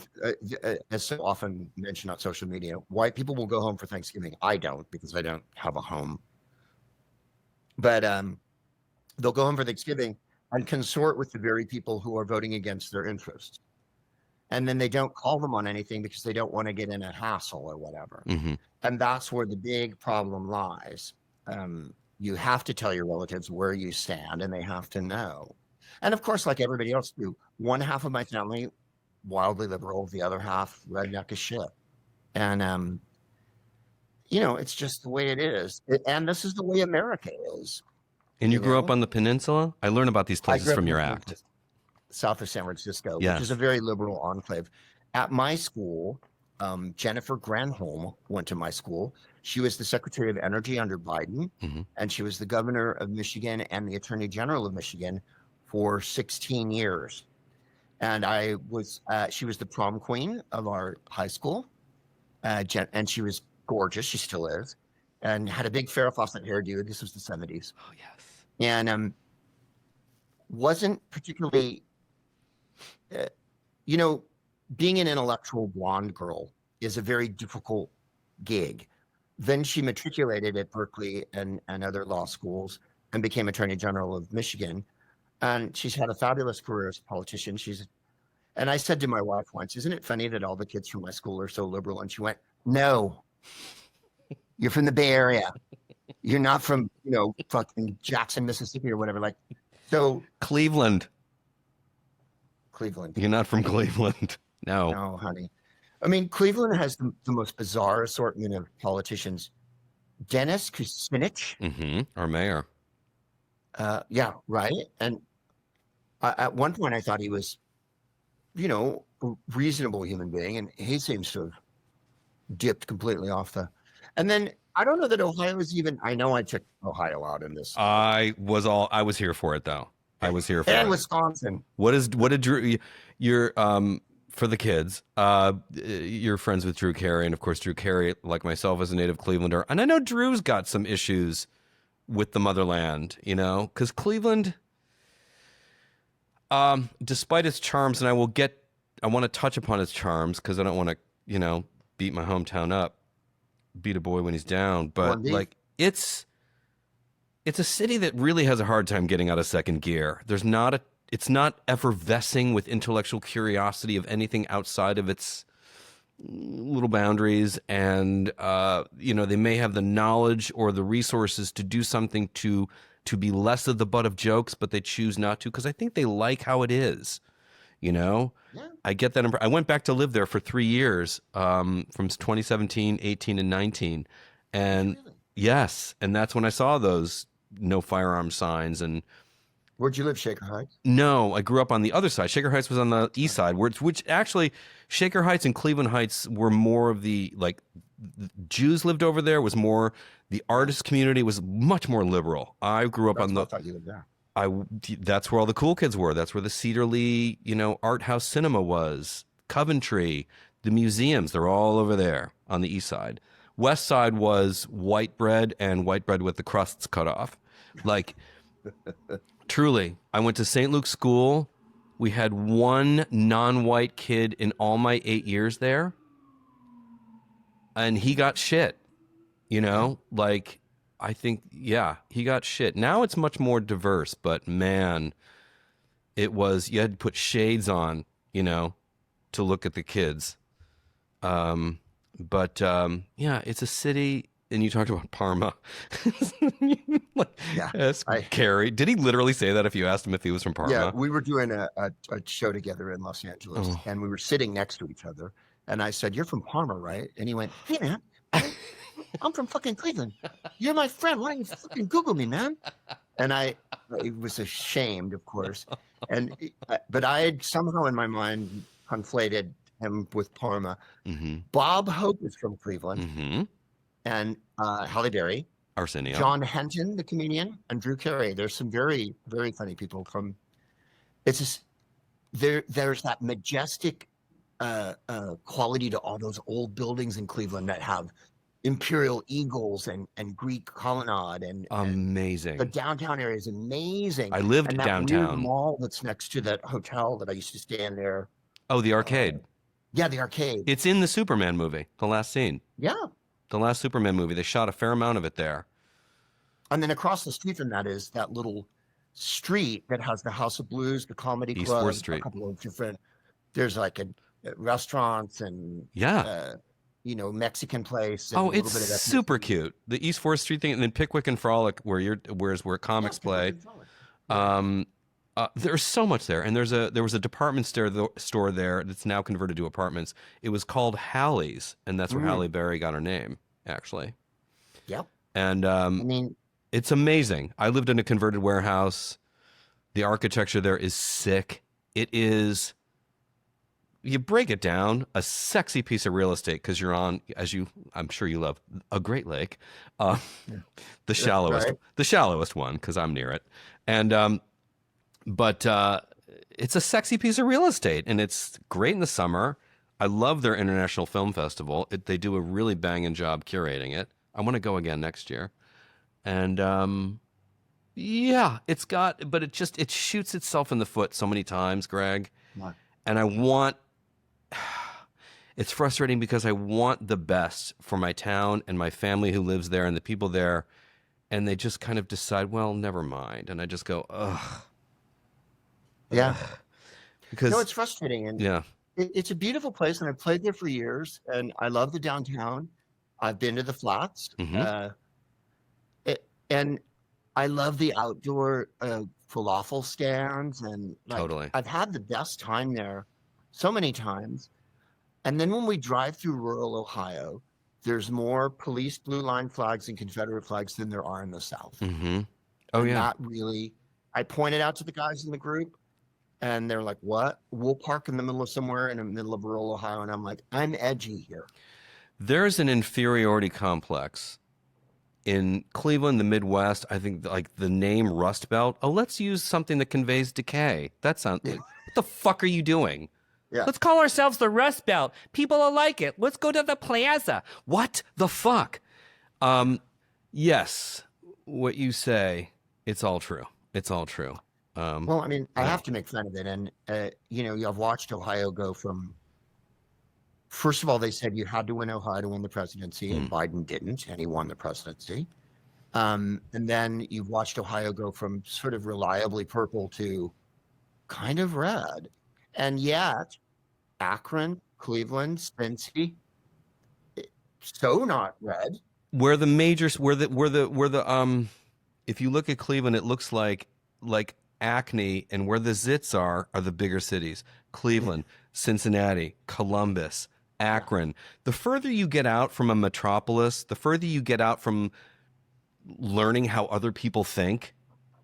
Speaker 2: as so often mentioned on social media, white people will go home for Thanksgiving. I don't, because I don't have a home. But they'll go home for Thanksgiving and consort with the very people who are voting against their interests. And then they don't call them on anything because they don't want to get in a hassle or whatever.
Speaker 3: Mm-hmm.
Speaker 2: And that's where the big problem lies. You have to tell your relatives where you stand, and they have to know. And of course, like everybody else do, one half of my family, wildly liberal, the other half, redneck as shit. And, you know, it's just the way it is. And this is the way America is.
Speaker 3: And you grew up on the peninsula? I learn about these places from your act.
Speaker 2: South of San Francisco,
Speaker 3: Yes.
Speaker 2: which is a very liberal enclave. At my school, Jennifer Granholm went to my school. She was the Secretary of Energy under Biden,
Speaker 3: Mm-hmm.
Speaker 2: and she was the governor of Michigan and the Attorney General of Michigan for 16 years. And she was the prom queen of our high school, and she was gorgeous. She still is, and had a big Farrah Fawcett hairdo. This was the 70s.
Speaker 3: Oh, yes.
Speaker 2: And wasn't particularly, you know, being an intellectual blonde girl is a very difficult gig. Then she matriculated at Berkeley and other law schools and became Attorney General of Michigan. And she's had a fabulous career as a politician. And I said to my wife once, isn't it funny that all the kids from my school are so liberal? And she went, no, you're from the Bay Area. You're not from, you know, fucking Jackson, Mississippi or whatever. Like, so
Speaker 3: Cleveland.
Speaker 2: Cleveland.
Speaker 3: You're not from Cleveland. No.
Speaker 2: No, honey. I mean, Cleveland has the most bizarre assortment of politicians. Dennis Kucinich.
Speaker 3: Our mayor.
Speaker 2: Yeah, right. And at one point, I thought he was, a reasonable human being, and he seems to have dipped completely off the. And then I don't know that Ohio is even. I know I checked Ohio out in this.
Speaker 3: I was here for it though. I was here for
Speaker 2: and
Speaker 3: it.
Speaker 2: Wisconsin.
Speaker 3: What did Drew? You're for the kids. You're friends with Drew Carey, and of course, Drew Carey, like myself, is a native Clevelander, and I know Drew's got some issues with the motherland. Because Cleveland, despite its charms, and I want to touch upon its charms because I don't want to, beat my hometown up, beat a boy when he's down, but like it's a city that really has a hard time getting out of second gear. It's not effervescing with intellectual curiosity of anything outside of its little boundaries. And, they may have the knowledge or the resources to do something to be less of the butt of jokes, but they choose not to because I think they like how it is. Yeah. I get that. I went back to live there for 3 years, from 2017, 18, and 19. And
Speaker 2: Really?
Speaker 3: yes, and that's when I saw those no firearm signs. And
Speaker 2: Where'd you live, Shaker Heights?
Speaker 3: no, I grew up on the other side. Shaker Heights was on the east side, which actually Shaker Heights and Cleveland Heights were more of the Jews lived over there. Was more the artist community was much more liberal. I grew up on the.
Speaker 2: I thought you lived there.
Speaker 3: That's where all the cool kids were. That's where the Cedar Lee, art house cinema was. Coventry, the museums, they're all over there on the east side. West side was white bread and white bread with the crusts cut off. Like, truly, I went to St. Luke's school. We had one non-white kid in all my 8 years there. And he got shit, I think, yeah, he got shit. Now it's much more diverse, but man, you had to put shades on, to look at the kids. Yeah, it's a city, and you talked about Parma. Carrie, did he literally say that if you asked him if he was from Parma?
Speaker 2: Yeah, we were doing a show together in Los Angeles, and we were sitting next to each other, and I said, "You're from Parma, right?" And he went, "Hey, man. I'm from fucking Cleveland. You're my friend. Why don't you fucking Google me, man?" And I was ashamed, of course. But I had somehow in my mind conflated him with Parma.
Speaker 3: Mm-hmm.
Speaker 2: Bob Hope is from Cleveland.
Speaker 3: Mm-hmm.
Speaker 2: And Halle Berry.
Speaker 3: Arsenio.
Speaker 2: John Henton, the comedian, and Drew Carey. There's some very, very funny people from. It's just there's that majestic quality to all those old buildings in Cleveland that have imperial eagles and Greek colonnade and
Speaker 3: amazing.
Speaker 2: The downtown area is amazing.
Speaker 3: I lived
Speaker 2: and that
Speaker 3: downtown.
Speaker 2: Weird mall that's next to that hotel that I used to stay in there.
Speaker 3: Oh, the arcade.
Speaker 2: Yeah, the arcade.
Speaker 3: It's in the Superman movie, the last scene.
Speaker 2: Yeah.
Speaker 3: The last Superman movie. They shot a fair amount of it there.
Speaker 2: And then across the street from that is that little street that has the House of Blues, the comedy
Speaker 3: East
Speaker 2: club,
Speaker 3: 4th Street.
Speaker 2: a couple of different. There's like a restaurants and Mexican place. And
Speaker 3: Oh,
Speaker 2: a little
Speaker 3: it's
Speaker 2: bit of that
Speaker 3: super cute. The East 4th Street thing, and then Pickwick and Frolic, where comics play. There's so much there, and there was a department store there that's now converted to apartments. It was called Halle's, and that's where Halle Berry got her name, actually.
Speaker 2: Yep.
Speaker 3: And
Speaker 2: I mean,
Speaker 3: it's amazing. I lived in a converted warehouse. The architecture there is sick. It is. You break it down, a sexy piece of real estate because you're on, I'm sure you love, a Great Lake, the shallowest one because I'm near it, and but it's a sexy piece of real estate and it's great in the summer. I love their International Film Festival. They do a really banging job curating it. I want to go again next year, and yeah, but it shoots itself in the foot so many times, Greg, and it's frustrating because I want the best for my town and my family who lives there and the people there, and they just kind of decide, well, never mind. And I just go, ugh.
Speaker 2: Yeah.
Speaker 3: Because
Speaker 2: it's frustrating. And
Speaker 3: yeah,
Speaker 2: it's a beautiful place, and I've played there for years, and I love the downtown. I've been to the Flats, and I love the outdoor falafel stands, and
Speaker 3: totally.
Speaker 2: I've had the best time there so many times. And then when we drive through rural Ohio, there's more police blue line flags and Confederate flags than there are in the South.
Speaker 3: Mm-hmm. Oh,
Speaker 2: And
Speaker 3: yeah.
Speaker 2: that really, I pointed out to the guys in the group, and they're like, what? We'll park in the middle of somewhere in the middle of rural Ohio. And I'm like, I'm edgy here.
Speaker 3: There's an inferiority complex in Cleveland, the Midwest. I think like the name Rust Belt. Oh, let's use something that conveys decay. That sounds. What the fuck are you doing?
Speaker 2: Yeah.
Speaker 3: Let's call ourselves the Rust Belt. People will like it. Let's go to the plaza. What the fuck? Yes, what you say, it's all true. It's all true.
Speaker 2: Well, I mean, I have to make fun of it. And, you know, I've watched Ohio go from, first of all, they said you had to win Ohio to win the presidency, and Biden didn't, and he won the presidency. And then you've watched Ohio go from sort of reliably purple to kind of red. And yet, Akron, Cleveland, Cincy, so not red.
Speaker 3: Where the majors, if you look at Cleveland, it looks like Acne, and where the zits are the bigger cities: Cleveland, Cincinnati, Columbus, Akron. The further you get out from a metropolis, the further you get out from learning how other people think,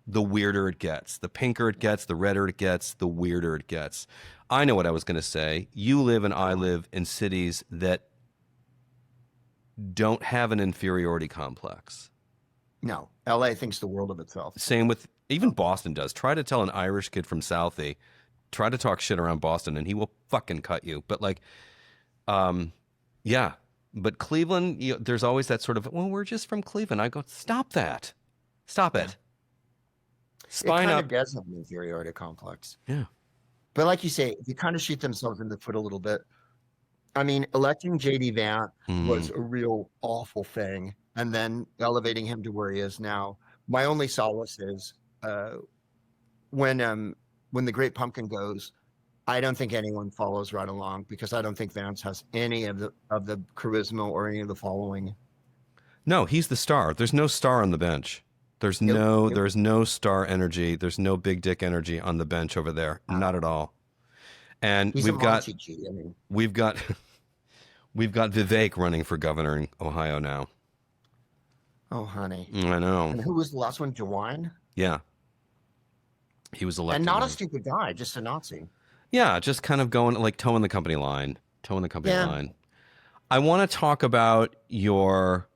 Speaker 3: the weirder it gets. The pinker it gets, the redder it gets, the weirder it gets. I know what I was going to say. You live and I live in cities that don't have an inferiority complex.
Speaker 2: No, LA thinks the world of itself.
Speaker 3: Same with, even Boston does. Try to tell an Irish kid from Southie, try to talk shit around Boston and he will fucking cut you. But like, yeah. But Cleveland, there's always that sort of, well, we're just from Cleveland. I go, stop that. Stop it. Spine
Speaker 2: it kind
Speaker 3: up.
Speaker 2: of does have an inferiority complex.
Speaker 3: Yeah.
Speaker 2: But like you say, if you kind of shoot themselves in the foot a little bit, I mean, electing J.D. Vance was a real awful thing. And then elevating him to where he is now. My only solace is when the Great Pumpkin goes, I don't think anyone follows right along, because I don't think Vance has any of the charisma or any of the following.
Speaker 3: No, he's the star. There's no star on the bench. There's no star energy. There's no big dick energy on the bench over there. Not at all. And we've got Vivek running for governor in Ohio now.
Speaker 2: Oh, honey.
Speaker 3: I know.
Speaker 2: And who was the last one? DeWine?
Speaker 3: Yeah. He was elected.
Speaker 2: And not a stupid guy, just a Nazi.
Speaker 3: Yeah, just kind of going like toeing the company line. I want to talk about your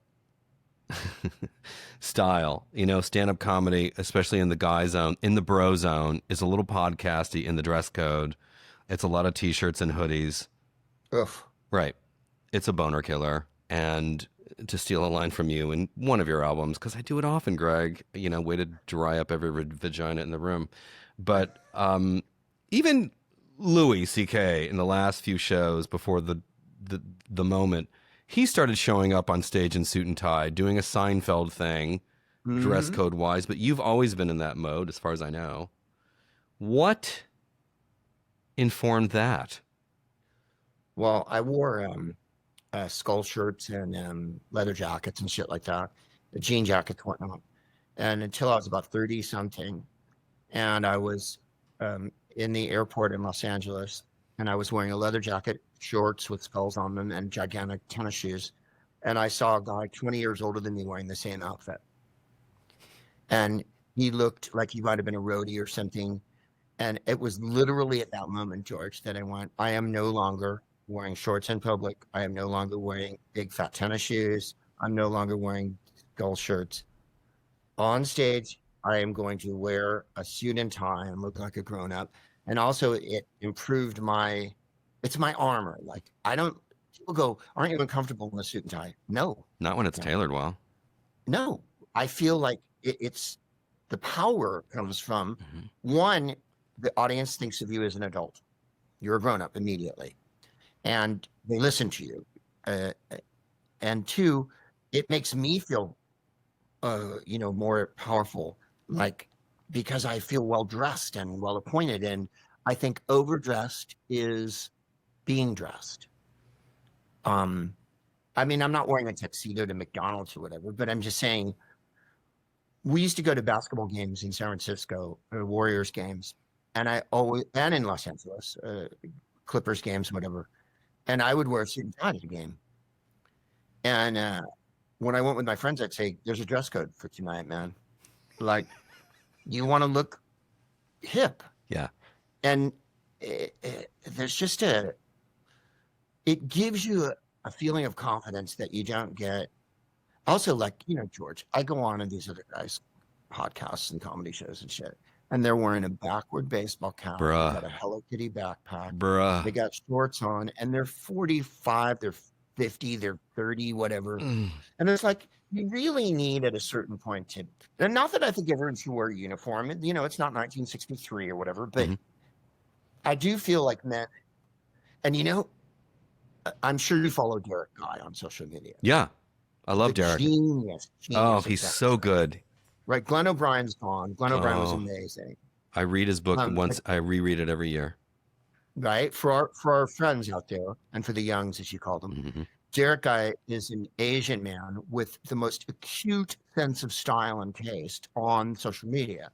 Speaker 3: style. Stand-up comedy, especially in the guy zone, in the bro zone, is a little podcasty in the dress code. It's a lot of t-shirts and hoodies.
Speaker 2: Ugh.
Speaker 3: Right. It's a boner killer. And to steal a line from you in one of your albums, because I do it often, Greg, way to dry up every vagina in the room. But even Louis C.K. in the last few shows before the moment, he started showing up on stage in suit and tie, doing a Seinfeld thing, dress code wise. But you've always been in that mode, as far as I know. What informed that?
Speaker 2: Well, I wore skull shirts and leather jackets and shit like that, the jean jackets, whatnot. And until I was about 30 something, and I was in the airport in Los Angeles, and I was wearing a leather jacket, shorts with skulls on them, and gigantic tennis shoes. And I saw a guy 20 years older than me wearing the same outfit. And he looked like he might have been a roadie or something. And it was literally at that moment, George, that I went, I am no longer wearing shorts in public. I am no longer wearing big fat tennis shoes. I'm no longer wearing skull shirts. On stage, I am going to wear a suit and tie and look like a grown up. And also it improved it's my armor. Like people go, aren't you uncomfortable in a suit and tie? No.
Speaker 3: Not when it's tailored well.
Speaker 2: No, I feel like it's the power comes from one, the audience thinks of you as an adult. You're a grown up immediately. And they listen to you. And two, it makes me feel, more powerful, like, because I feel well dressed and well appointed. And I think overdressed is being dressed. I mean, I'm not wearing a tuxedo to McDonald's or whatever, but I'm just saying, we used to go to basketball games in San Francisco, Warriors games, and in Los Angeles, Clippers games, whatever. and I would wear a suit and tie to the game. And when I went with my friends, I'd say, "There's a dress code for tonight, man. Like, you want to look hip."
Speaker 3: Yeah.
Speaker 2: And there's just it gives you a feeling of confidence that you don't get. Also, like, George, I go on these other guys' podcasts and comedy shows and shit, and they're wearing a backward baseball cap.
Speaker 3: Bruh.
Speaker 2: They got a Hello Kitty backpack.
Speaker 3: Bruh.
Speaker 2: They got shorts on, and they're 45, they're 50, they're 30, whatever. And it's like, you really need at a certain point to, and not that I think everyone should wear a uniform. It's not 1963 or whatever, but I do feel like men, and I'm sure you follow Derek Guy on social media.
Speaker 3: Yeah. I love Derek.
Speaker 2: Genius.
Speaker 3: Oh, he's so good.
Speaker 2: Right. Glenn O'Brien's gone. Glenn O'Brien was amazing.
Speaker 3: I read his book once. I reread it every year.
Speaker 2: Right. For our friends out there, and for the youngs, as you call them, Derek Guy is an Asian man with the most acute sense of style and taste on social media.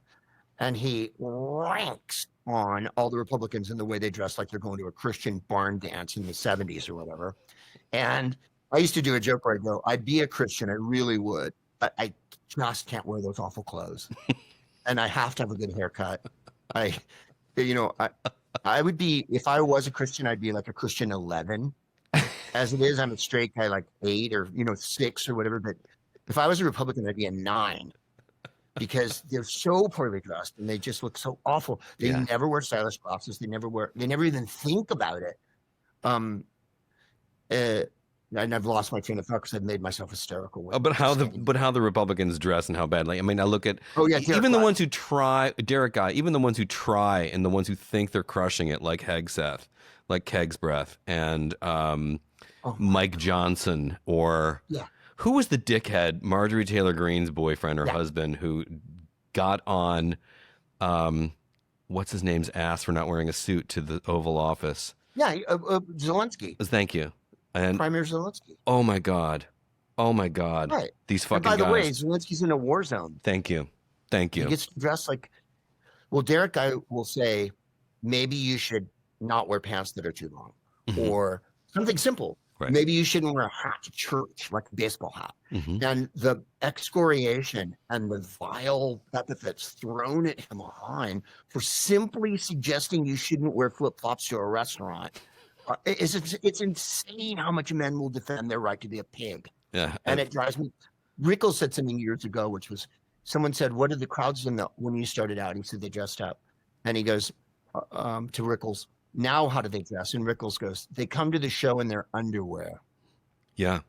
Speaker 2: And he ranks on all the Republicans in the way they dress like they're going to a Christian barn dance in the 70s or whatever. And I used to do a joke where I go, I'd be a Christian, I really would, but I just can't wear those awful clothes. And I have to have a good haircut. I would be, if I was a Christian, I'd be like a Christian 11. As it is, I'm a straight guy like 8 or 6 or whatever. But if I was a Republican, I'd be a 9. Because they're so poorly dressed and they just look so awful. They never wear stylish glasses. They never even think about it. And I've lost my train of thought because I've made myself hysterical.
Speaker 3: But how the Republicans dress and how badly. I mean, I look at
Speaker 2: Derek
Speaker 3: the ones who try, Derek Guy, even the ones who try and the ones who think they're crushing it, like Hegseth, like Keg's Breath, and Mike Johnson, or who was the dickhead, Marjorie Taylor Greene's boyfriend or husband, who got on what's his name's ass for not wearing a suit to the Oval Office?
Speaker 2: Yeah, Zelensky.
Speaker 3: Thank you. And
Speaker 2: Prime Minister Zelensky.
Speaker 3: Oh my God. Right. These fucking guys.
Speaker 2: And by the way, Zelensky's in a war zone.
Speaker 3: Thank you.
Speaker 2: He gets dressed like, well, Derek Guy will say, maybe you should not wear pants that are too long, or something simple. Right. Maybe you shouldn't wear a hat to church, like a baseball hat. And the excoriation and the vile epithets thrown at him online for simply suggesting you shouldn't wear flip-flops to a restaurant. It's insane how much men will defend their right to be a pig.
Speaker 3: Yeah.
Speaker 2: And it drives me. Rickles said something years ago, which was, someone said, what did the crowds when you started out? He said, they dressed up. And he goes to Rickles, now how do they dress? And Rickles goes, they come to the show in their underwear.
Speaker 3: Yeah.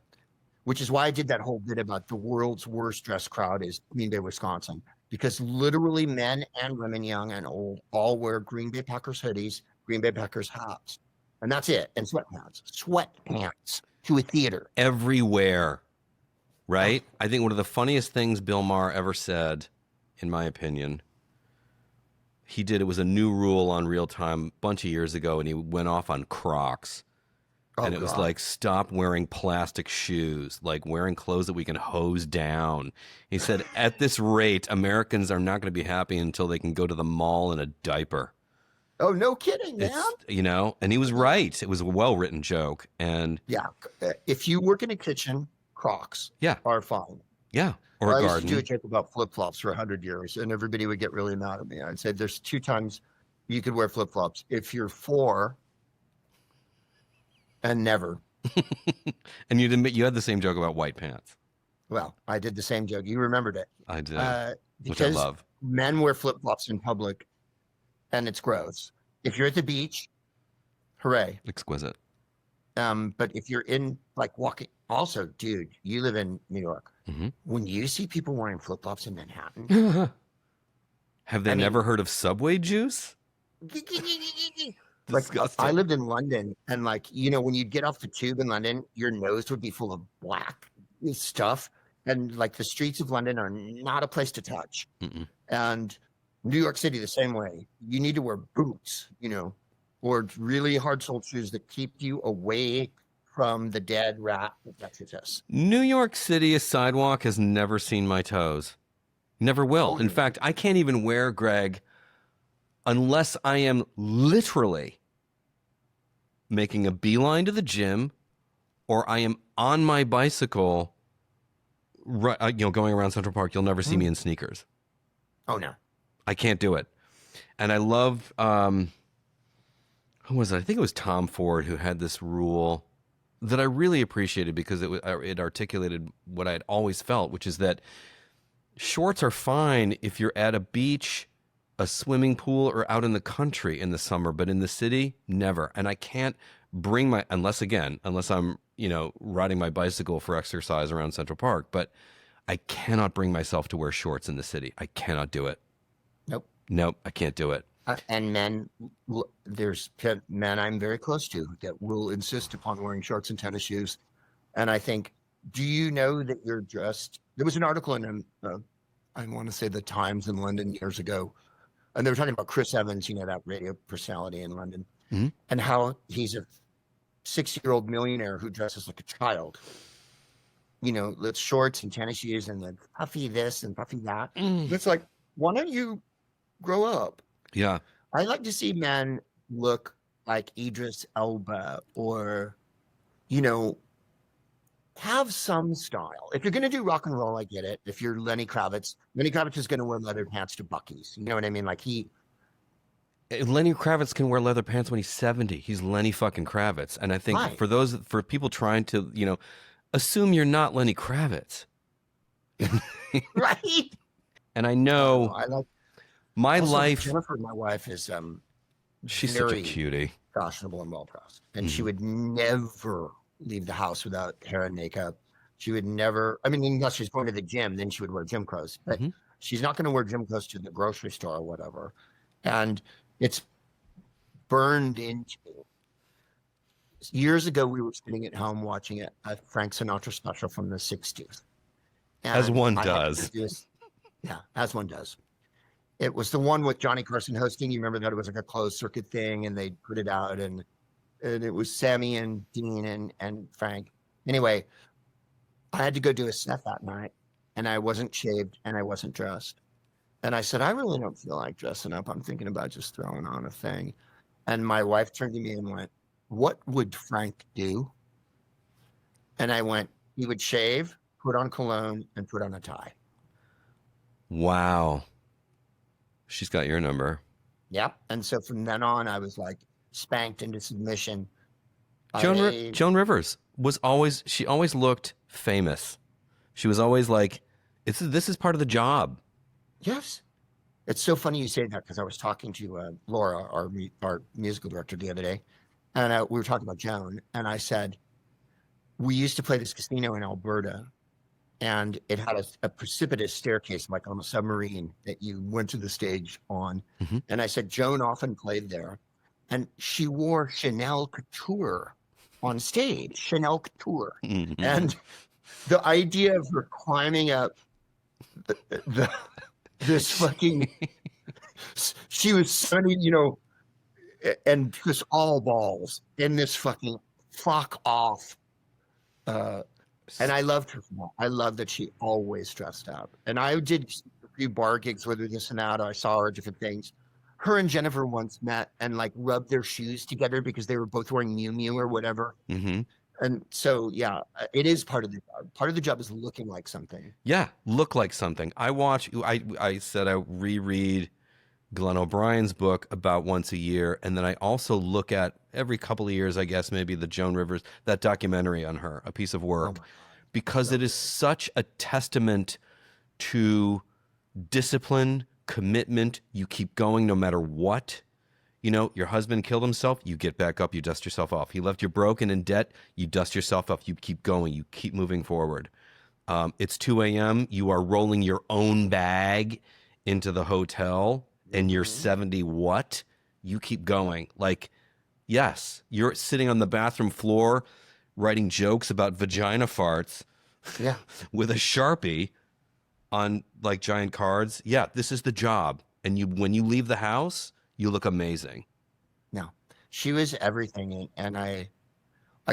Speaker 2: Which is why I did that whole bit about the world's worst dressed crowd is Green Bay, Wisconsin. Because literally men and women, young and old, all wear Green Bay Packers hoodies, Green Bay Packers hats. And that's it. And sweatpants to a theater.
Speaker 3: Everywhere. Right? I think one of the funniest things Bill Maher ever said, in my opinion, it was a new rule on Real Time a bunch of years ago, and he went off on Crocs. And it was like, stop wearing plastic shoes, like wearing clothes that we can hose down. He said, at this rate, Americans are not going to be happy until they can go to the mall in a diaper.
Speaker 2: Oh, no kidding, man.
Speaker 3: And he was right. It was a well-written joke. And
Speaker 2: yeah, if you work in a kitchen, Crocs are fine.
Speaker 3: Yeah, or a garden.
Speaker 2: I used to do a joke about flip-flops for 100 years, and everybody would get really mad at me. I'd say there's 2 times you could wear flip-flops. If you're 4 and never.
Speaker 3: And you had the same joke about white pants.
Speaker 2: Well, I did the same joke. You remembered it.
Speaker 3: I did,
Speaker 2: which
Speaker 3: I love.
Speaker 2: Men wear flip-flops in public, and it's gross. If you're at the beach, hooray.
Speaker 3: Exquisite.
Speaker 2: But if you're in, like, walking, also, dude, you live in New York. When you see people wearing flip-flops in Manhattan.
Speaker 3: Have they never heard of Subway juice?
Speaker 2: Like, I lived in London, and when you'd get off the tube in London, your nose would be full of black stuff. And like the streets of London are not a place to touch. And New York City, the same way. You need to wear boots, or really hard-soled shoes that keep you away from the dead rat exorcist.
Speaker 3: New York City, a sidewalk has never seen my toes. Never will. In fact, I can't even wear, Greg, unless I am literally making a beeline to the gym, or I am on my bicycle, going around Central Park. You'll never see me in sneakers.
Speaker 2: Oh no.
Speaker 3: I can't do it. And I love, who was it? I think it was Tom Ford who had this rule that I really appreciated because it articulated what I had always felt, which is that shorts are fine if you're at a beach, a swimming pool, or out in the country in the summer, but in the city, never. And I can't bring unless I'm, riding my bicycle for exercise around Central Park, but I cannot bring myself to wear shorts in the city. I cannot do it. Nope, I can't do it.
Speaker 2: And men, there's men I'm very close to that will insist upon wearing shorts and tennis shoes. And I think, do you know that you're dressed? There was an article in, I want to say the Times in London years ago, and they were talking about Chris Evans, that radio personality in London, and how he's a 60-year-old millionaire who dresses like a child. With shorts and tennis shoes and the puffy this and puffy that. It's like, why don't you grow up?
Speaker 3: Yeah.
Speaker 2: I like to see men look like Idris Elba or, have some style. If you're going to do rock and roll, I get it. If you're Lenny Kravitz is going to wear leather pants to Buc-ee's. You know what I mean? Like
Speaker 3: Lenny Kravitz can wear leather pants when he's 70. He's Lenny fucking Kravitz. And I think
Speaker 2: Right.
Speaker 3: for people trying to, assume you're not Lenny Kravitz.
Speaker 2: right.
Speaker 3: And I know
Speaker 2: I like
Speaker 3: my
Speaker 2: also,
Speaker 3: life.
Speaker 2: Jennifer, my wife, is
Speaker 3: She's such a
Speaker 2: very
Speaker 3: cutie.
Speaker 2: fashionable and well dressed, and she would never leave the house without hair and makeup. She would never. I mean, unless she's going to the gym, then she would wear gym clothes. But she's not going to wear gym clothes to the grocery store or whatever. And it's burned into. Years ago, we were sitting at home watching a Frank Sinatra special from the '60s.
Speaker 3: As one
Speaker 2: I had to
Speaker 3: does.
Speaker 2: do this- Yeah, as one does. It was the one with Johnny Carson hosting. You remember that it was like a closed circuit thing, and they put it out, and it was Sammy and Dean and Frank. Anyway, I had to go do a set that night, and I wasn't shaved and I wasn't dressed. And I said, I really don't feel like dressing up. I'm thinking about just throwing on a thing. And my wife turned to me and went, what would Frank do? And I went, he would shave, put on cologne, and put on a tie.
Speaker 3: Wow. She's got your number.
Speaker 2: Yep. And so from then on, I was like spanked into submission.
Speaker 3: Joan Rivers she always looked famous. She was always like, this is part of the job.
Speaker 2: Yes. It's so funny you say that because I was talking to Laura, our musical director, the other day, and we were talking about Joan, and I said, we used to play this casino in Alberta, and it had a precipitous staircase, like on a submarine, that you went to the stage on. And I said, Joan often played there, and she wore Chanel Couture on stage, Chanel Couture. And the idea of her climbing up this fucking, she was sunny, and just all balls in this fucking fuck off. And I loved her for that. I love that she always dressed up. And I did a few bar gigs with her, this and that. I saw her different things. Her and Jennifer once met and like rubbed their shoes together because they were both wearing Miu Miu or whatever. And so, yeah, it is part of the job. Part of the job is looking like something.
Speaker 3: Yeah, look like something. I said I reread Glenn O'Brien's book about once a year, and then I also look at every couple of years, I guess, maybe the Joan Rivers, that documentary on her, a piece of work, because it is such a testament to discipline, commitment. You keep going no matter what. Your husband killed himself, you get back up, you dust yourself off. He left you broken in debt, you dust yourself off, you keep going, you keep moving forward. It's 2 a.m., you are rolling your own bag into the hotel, and you're 70 what? You keep going. Like, yes, you're sitting on the bathroom floor writing jokes about vagina farts with a Sharpie on like giant cards. Yeah, this is the job. And when you leave the house, you look amazing.
Speaker 2: No, she was everything. And I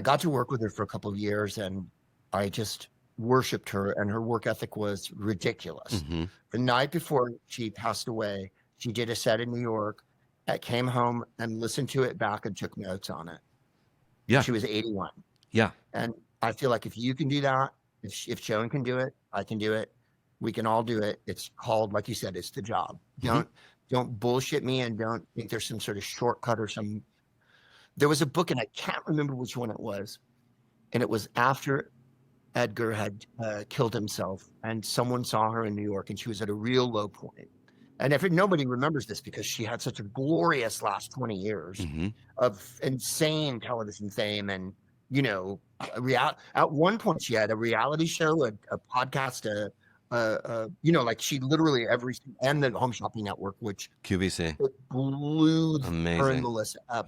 Speaker 2: got to work with her for a couple of years, and I just worshiped her, and her work ethic was ridiculous. The night before she passed away, she did a set in New York. I came home and listened to it back and took notes on it.
Speaker 3: Yeah.
Speaker 2: She was 81.
Speaker 3: Yeah.
Speaker 2: And I feel like if you can do that, if Joan can do it, I can do it. We can all do it. It's called, like you said, it's the job. Don't bullshit me, and don't think there's some sort of shortcut or some. There was a book, and I can't remember which one it was, and it was after Edgar had killed himself, and someone saw her in New York, and she was at a real low point. And nobody remembers this because she had such a glorious last 20 years of insane television fame, and at one point she had a reality show, a podcast, like she literally and the Home Shopping Network, which
Speaker 3: QVC,
Speaker 2: it blew
Speaker 3: amazing.
Speaker 2: her and Melissa up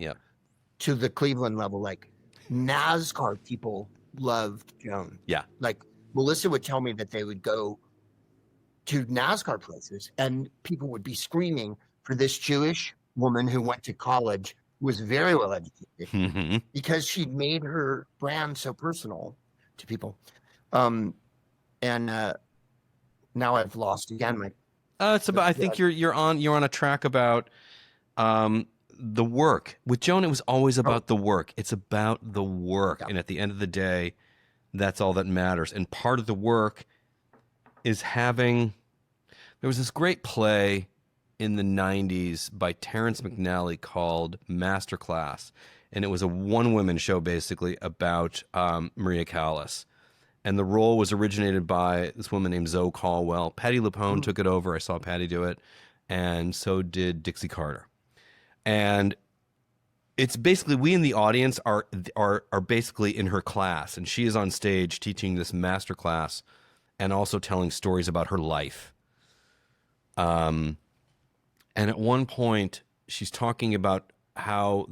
Speaker 2: to the Cleveland level. Like NASCAR people loved Joan.
Speaker 3: Yeah.
Speaker 2: Like Melissa would tell me that they would go to NASCAR places and people would be screaming for this Jewish woman who went to college, who was very well educated, because she'd made her brand so personal to people. Now I've lost again.
Speaker 3: It's about. I think you're on a track about the work. With Joan, it was always about the work. It's about the work, and at the end of the day, that's all that matters. And part of the work is having. There was this great play in the 90s by Terrence McNally called Masterclass, and it was a one-woman show basically about Maria Callas. And the role was originated by this woman named Zoe Caldwell. Patti LuPone took it over. I saw Patti do it. And so did Dixie Carter. And it's basically, we in the audience are basically in her class. And she is on stage teaching this master class and also telling stories about her life. And at one point, she's talking about how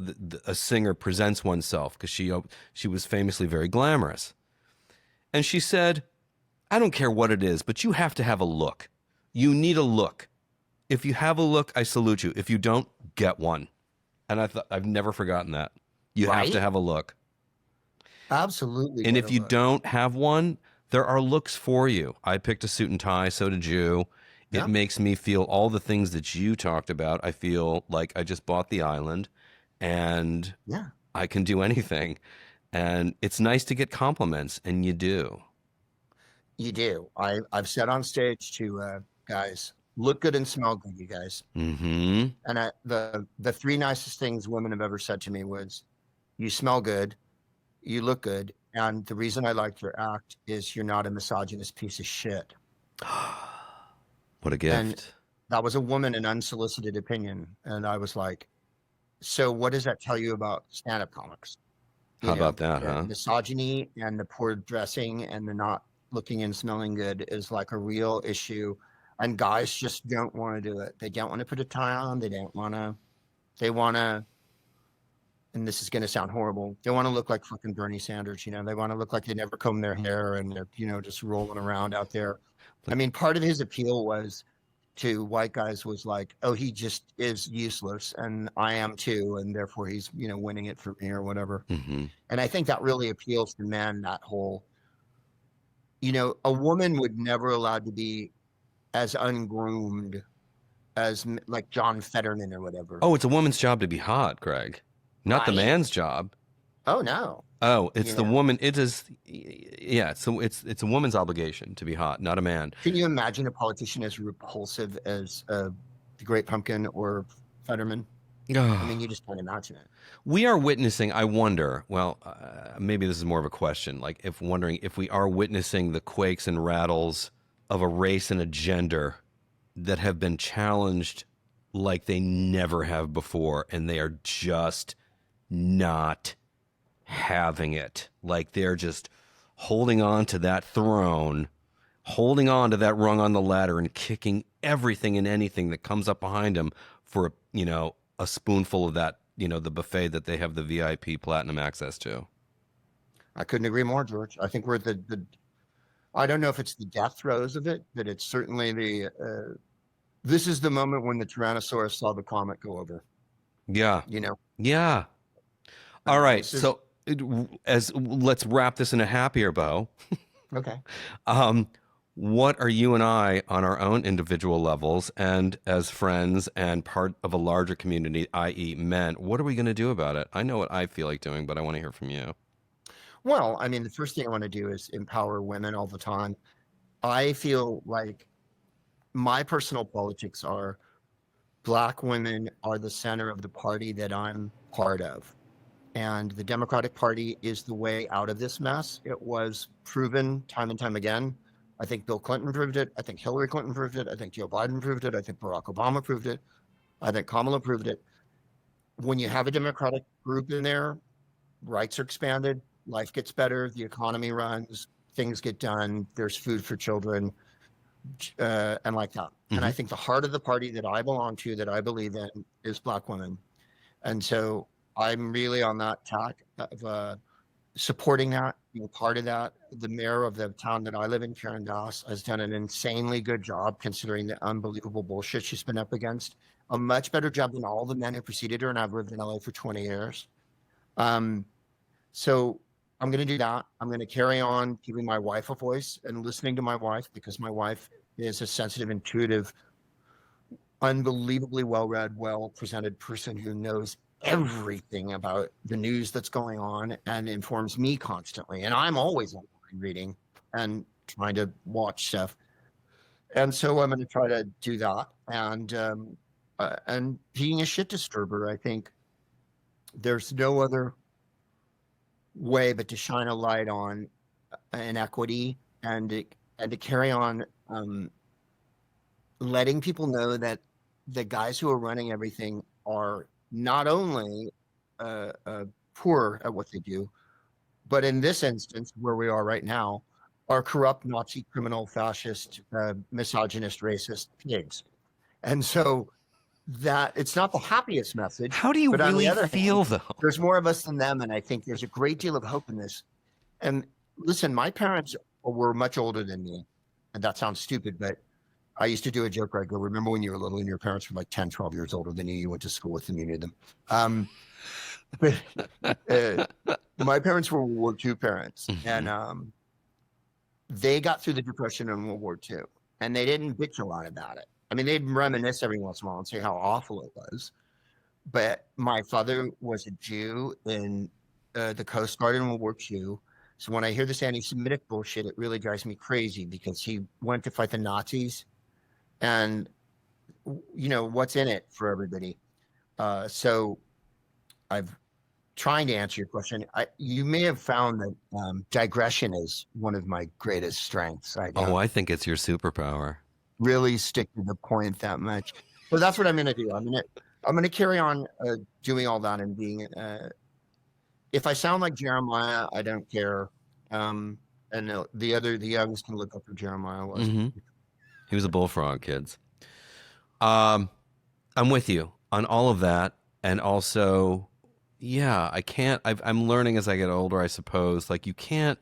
Speaker 3: a singer presents oneself, because she was famously very glamorous. And she said, I don't care what it is, but you have to have a look. You need a look. If you have a look, I salute you. If you don't, get one. And I've never forgotten that. You have to have a look.
Speaker 2: Absolutely.
Speaker 3: And if you don't have one, there are looks for you. I picked a suit and tie, so did you. It makes me feel all the things that you talked about. I feel like I just bought the island, and I can do anything. And it's nice to get compliments, and you do.
Speaker 2: You do. I've said on stage to guys, look good and smell good, you guys.
Speaker 3: Mm-hmm.
Speaker 2: And the three nicest things women have ever said to me was, you smell good, you look good, and the reason I like your act is you're not a misogynist piece of shit.
Speaker 3: What a gift.
Speaker 2: And that was a woman, an unsolicited opinion. And I was like, so what does that tell you about stand-up comics?
Speaker 3: How about that, huh?
Speaker 2: Misogyny and the poor dressing and the not looking and smelling good is like a real issue. And guys just don't want to do it. They don't want to put a tie on. They want to, and this is going to sound horrible, they want to look like fucking Bernie Sanders. They want to look like they never comb their hair and they're, just rolling around out there. I mean, part of his appeal was to white guys was like, oh, he just is useless, and I am too, and therefore he's winning it for me or whatever.
Speaker 3: Mm-hmm.
Speaker 2: And I think that really appeals to men, that whole, a woman would never allowed to be as ungroomed as like John Fetterman or whatever.
Speaker 3: Oh, it's a woman's job to be hot, Greg, not the man's job.
Speaker 2: Oh no.
Speaker 3: Oh, it's the woman. It is, So it's a woman's obligation to be hot, not a man.
Speaker 2: Can you imagine a politician as repulsive as the Great Pumpkin or Fetterman? I mean, you just can't imagine it.
Speaker 3: We are witnessing. I wonder. Well, maybe this is more of a question. Like, wondering if we are witnessing the quakes and rattles of a race and a gender that have been challenged like they never have before, and they are just not having it. Like they're just holding on to that throne, holding on to that rung on the ladder, and kicking everything and anything that comes up behind them for a spoonful of that, the buffet that they have the VIP platinum access to.
Speaker 2: I couldn't agree more, George. I think we're the I don't know if it's the death throes of it, but it's certainly this is the moment when the Tyrannosaurus saw the comet go over.
Speaker 3: Yeah. Yeah. All right. Let's wrap this in a happier bow.
Speaker 2: Okay.
Speaker 3: what are you and I on our own individual levels and as friends and part of a larger community, i.e. men, what are we going to do about it? I know what I feel like doing, but I want to hear from you.
Speaker 2: Well, I mean, the first thing I want to do is empower women all the time. I feel like my personal politics are Black women are the center of the party that I'm part of. And the Democratic Party is the way out of this mess. It was proven time and time again. I think Bill Clinton proved it. I think Hillary Clinton proved it. I think Joe Biden proved it. I think Barack Obama proved it. I think Kamala proved it. When you have a Democratic group in there, rights are expanded, life gets better, the economy runs, things get done, there's food for children, and like that. Mm-hmm. And I think the heart of the party that I belong to, that I believe in, is Black women. And so I'm really on that tack of supporting that, being part of that. The mayor of the town that I live in, Karen Doss, has done an insanely good job considering the unbelievable bullshit she's been up against. A much better job than all the men who preceded her, and I've lived in LA for 20 years. So I'm going to do that. I'm going to carry on giving my wife a voice and listening to my wife, because my wife is a sensitive, intuitive, unbelievably well-read, well-presented person who knows everything about the news that's going on and informs me constantly. And I'm always online reading and trying to watch stuff. And so I'm going to try to do that. And being a shit disturber, I think there's no other way but to shine a light on inequity and to carry on letting people know that the guys who are running everything are not only poor at what they do, but in this instance, where we are right now, are corrupt, Nazi, criminal, fascist, misogynist, racist pigs. And so that it's not the happiest message.
Speaker 3: How do you really feel, though?
Speaker 2: There's more of us than them, and I think there's a great deal of hope in this. And listen, my parents were much older than me, and that sounds stupid, but I used to do a joke where I go, remember when you were little and your parents were like 10, 12 years older than you, you went to school with them, you knew them. But my parents were World War II parents, and they got through the Depression and World War II, and they didn't bitch a lot about it. I mean, they'd reminisce every once in a while and say how awful it was. But my father was a Jew in the Coast Guard in World War II. So when I hear this anti-Semitic bullshit, it really drives me crazy, because he went to fight the Nazis. And, you know, what's in it for everybody? So I've trying to answer your question. You may have found that digression is one of my greatest strengths.
Speaker 3: I think it's your superpower.
Speaker 2: Really stick to the point that much. So that's what I'm going to do. I'm going to carry on doing all that and being. If I sound like Jeremiah, I don't care. And the youngs can look up who Jeremiah was.
Speaker 3: Mm-hmm. He was a bullfrog, kids. I'm with you on all of that, and also, yeah, I can't. I'm learning as I get older, I suppose. Like, you can't.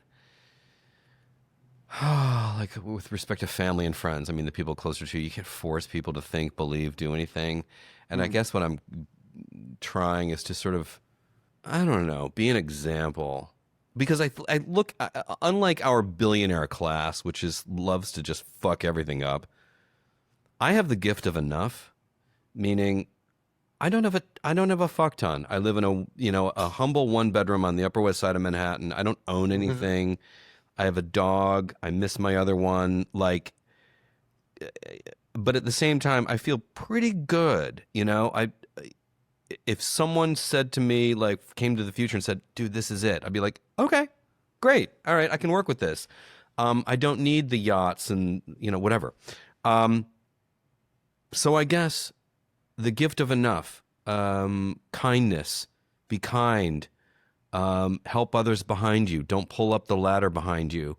Speaker 3: Like, with respect to family and friends, I mean, the people closer to you, you can't force people to think, believe, do anything. And I guess what I'm trying is to sort of, I don't know, be an example. Because I look, unlike our billionaire class, which loves to just fuck everything up, I have the gift of enough, meaning I don't have a fuck ton. I live in a humble 1-bedroom on the Upper West Side of Manhattan. I don't own anything. I have a dog. I miss my other one. Like, but at the same time, I feel pretty good. You know, if someone said to me, like, came to the future and said, dude, this is it, I'd be like, okay, great. All right. I can work with this. I don't need the yachts and, whatever. So I guess the gift of enough, kindness, be kind, help others behind you. Don't pull up the ladder behind you.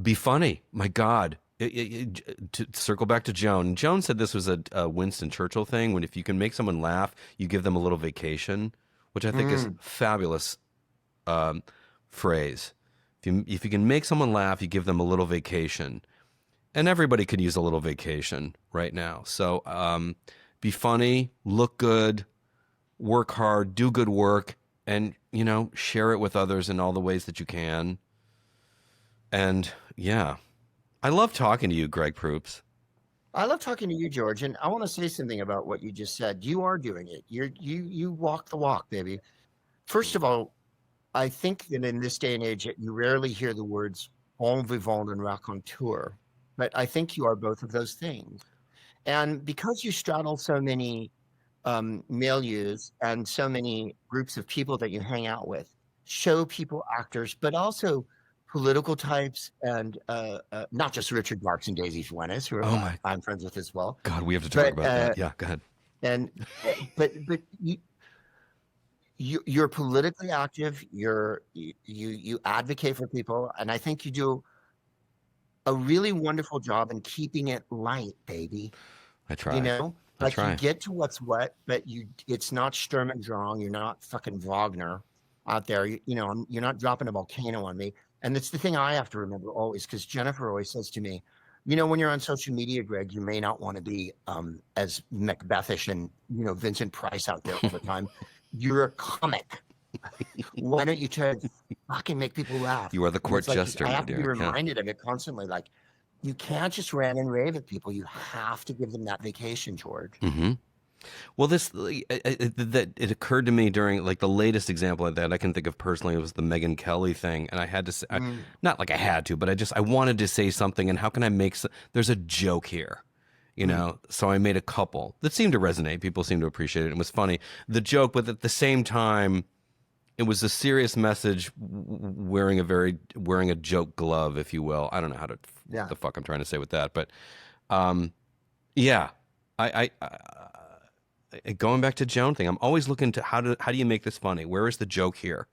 Speaker 3: Be funny. My God. To circle back to Joan. Joan said this was a Winston Churchill thing, when if you can make someone laugh, you give them a little vacation, which I think is a fabulous phrase. If you can make someone laugh, you give them a little vacation. And everybody could use a little vacation right now. So be funny, look good, work hard, do good work, and, share it with others in all the ways that you can. And, yeah, I love talking to you, Greg Proops.
Speaker 2: I love talking to you, George, and I want to say something about what you just said. You are doing it. You walk the walk, baby. First of all, I think that in this day and age, you rarely hear the words bon vivant and raconteur, but I think you are both of those things. And because you straddle so many milieus and so many groups of people that you hang out with, show people, actors, but also political types, and not just Richard Marx and Daisy Fuentes, who
Speaker 3: Oh my
Speaker 2: I'm friends with as well.
Speaker 3: God, we have to talk
Speaker 2: But
Speaker 3: about that. Yeah, go ahead.
Speaker 2: and but you're politically active. You advocate for people, and I think you do a really wonderful job in keeping it light, baby.
Speaker 3: I try.
Speaker 2: You know,
Speaker 3: I
Speaker 2: like
Speaker 3: try.
Speaker 2: you get to what's what, but it's not Sturm und Drang. You're not fucking Wagner out there. You're not dropping a volcano on me. And it's the thing I have to remember always, because Jennifer always says to me, when you're on social media, Greg, you may not want to be as Macbethish and Vincent Price out there all the time. You're a comic. Why don't you try to fucking make people laugh?
Speaker 3: You are the court jester,
Speaker 2: I
Speaker 3: my
Speaker 2: have to be
Speaker 3: dear. Yeah.
Speaker 2: reminded of it constantly. Like, you can't just rant and rave at people. You have to give them that vacation, George.
Speaker 3: Mm-hmm. Well, it occurred to me during like the latest example that I can think of personally was the Megyn Kelly thing, and I had to say, not like I had to, but I wanted to say something, and how can I make there's a joke here, so I made a couple that seemed to resonate. People seemed to appreciate it. It was funny, the joke, but at the same time, it was a serious message wearing a joke glove, if you will. I don't know how to what the fuck I'm trying to say with that, but yeah, I going back to Joan thing, I'm always looking to how do you make this funny? Where is the joke here?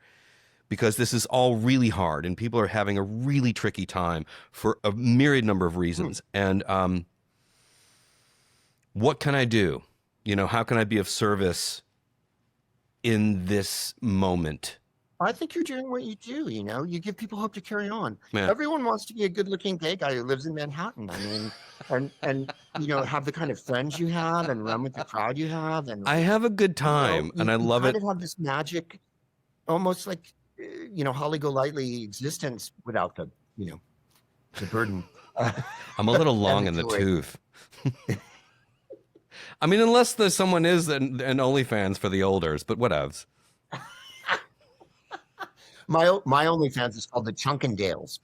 Speaker 3: Because this is all really hard, and people are having a really tricky time for a myriad number of reasons. And what can I do? How can I be of service in this moment?
Speaker 2: I think you're doing what you do. You give people hope to carry on.
Speaker 3: Yeah.
Speaker 2: Everyone wants to be a good-looking gay guy who lives in Manhattan. I mean, and have the kind of friends you have, and run with the crowd you have. And
Speaker 3: I have a good time, and I love it.
Speaker 2: You kind of have this magic, almost like Holly Golightly existence without the the burden.
Speaker 3: I'm a little long in the tooth. I mean, unless there's someone is an OnlyFans for the olders, but whatevs.
Speaker 2: My OnlyFans is called the Chunkendales.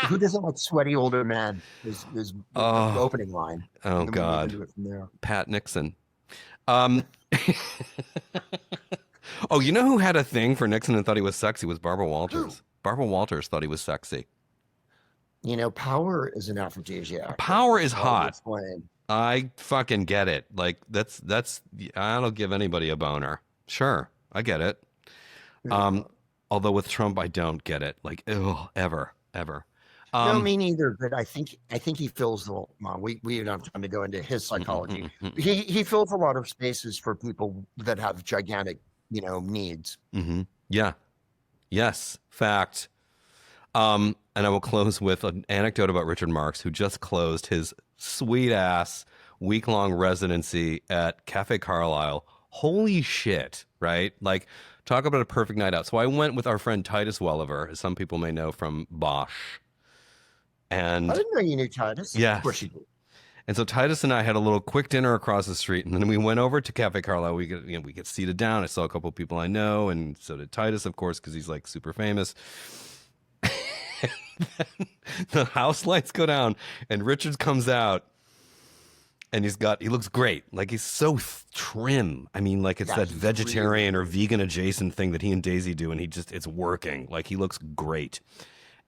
Speaker 2: Who doesn't like sweaty older man? Is the opening line.
Speaker 3: Oh God, Pat Nixon. Oh, who had a thing for Nixon and thought he was sexy was Barbara Walters. Barbara Walters thought he was sexy.
Speaker 2: Power is an aphrodisiac.
Speaker 3: Power is hot. I fucking get it. Like that's I don't give anybody a boner. Sure, I get it. Although with Trump, I don't get it. Like, ever.
Speaker 2: No, me neither. But I think he fills the. We don't have time to go into his psychology. He fills a lot of spaces for people that have gigantic, needs.
Speaker 3: Mm-hmm. Yeah. Yes. Fact. And I will close with an anecdote about Richard Marx, who just closed his sweet ass week-long residency at Cafe Carlyle. Holy shit, right? Like, talk about a perfect night out. So I went with our friend Titus Welliver, as some people may know from Bosch. And
Speaker 2: I didn't know you knew Titus.
Speaker 3: Yes.
Speaker 2: Of course you did.
Speaker 3: And so Titus and I had a little quick dinner across the street, and then we went over to Cafe Carlyle. We get seated down. I saw a couple of people I know, and so did Titus, of course, because he's like super famous. The house lights go down, and Richards comes out, and he looks great. Like, he's so trim. I mean, like, it's that vegetarian or vegan adjacent thing that he and Daisy do, and it's working. Like, he looks great.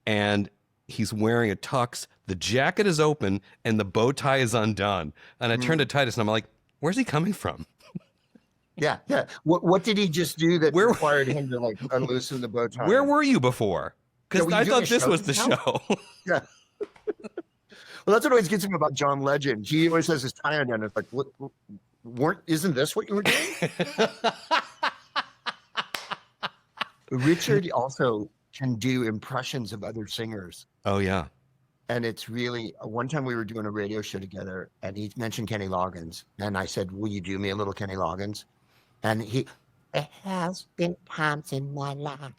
Speaker 3: And he's wearing a tux. The jacket is open, and the bow tie is undone. And I turned to Titus, and I'm like, where's he coming from?
Speaker 2: Yeah. What did he just do that required him to, like, unloosen the bow tie?
Speaker 3: Where were you before? Because I thought this was the show.
Speaker 2: Yeah. Well, that's what always gets him about John Legend. He always has his tie undone. It's like, isn't this what you were doing? Richard also can do impressions of other singers.
Speaker 3: Oh, yeah.
Speaker 2: And it's really, one time we were doing a radio show together, and he mentioned Kenny Loggins. And I said, will you do me a little Kenny Loggins? And There has been times in my life.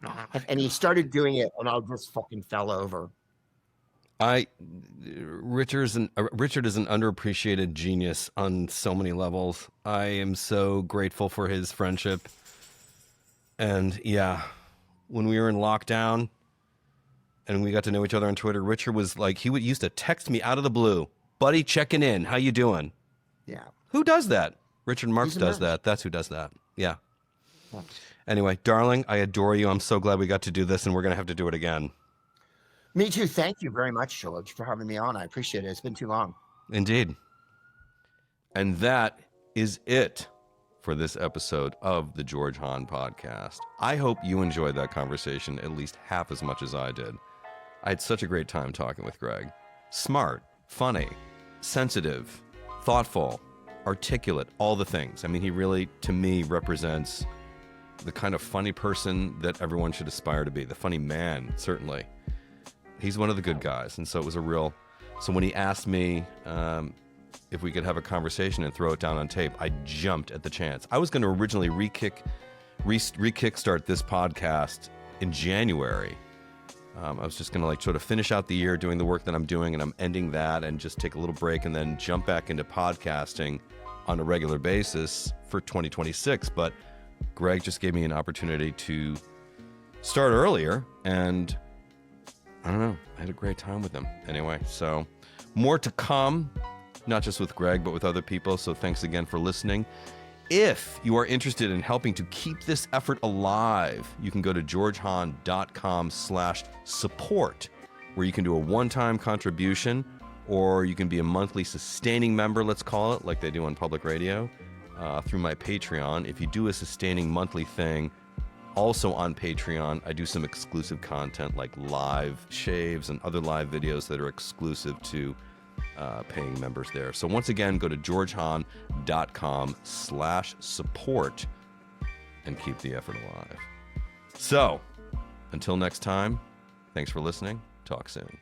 Speaker 2: And he started doing it, and I just fucking fell over.
Speaker 3: Richard is an underappreciated genius on so many levels. I am so grateful for his friendship. And yeah, when we were in lockdown and we got to know each other on Twitter, Richard was like, he used to text me out of the blue, buddy, checking in. How you doing?
Speaker 2: Yeah.
Speaker 3: Who does that? Richard Marx
Speaker 2: He's
Speaker 3: does
Speaker 2: amazing.
Speaker 3: that. That's who does that. Yeah. Anyway, darling, I adore you. I'm so glad we got to do this, and we're going to have to do it again.
Speaker 2: Me too. Thank you very much, George, for having me on. I appreciate it. It's been too long.
Speaker 3: Indeed.
Speaker 1: And that is it for this episode of the George Hahn podcast. I hope you enjoyed that conversation at least half as much as I did. I had such a great time talking with Greg. Smart, funny, sensitive, thoughtful, articulate, all the things. I mean, he really, to me, represents the kind of funny person that everyone should aspire to be. The funny man, certainly. He's one of the good guys. And so it was a real... So when he asked me if we could have a conversation and throw it down on tape, I jumped at the chance. I was going to originally re-kickstart this podcast in January. I was just going to like sort of finish out the year doing the work that I'm doing, and I'm ending that and just take a little break and then jump back into podcasting on a regular basis for 2026. But Greg just gave me an opportunity to start earlier, and I don't know, I had a great time with him. Anyway, so more to come, not just with Greg, but with other people. So thanks again for listening. If you are interested in helping to keep this effort alive, you can go to georgehahn.com/support, where you can do a one-time contribution, or you can be a monthly sustaining member, let's call it, like they do on public radio, through my Patreon. If you do a sustaining monthly thing, also on Patreon, I do some exclusive content like live shaves and other live videos that are exclusive to paying members there. So once again, go to georgehahn.com/support and keep the effort alive. So until next time, thanks for listening. Talk soon.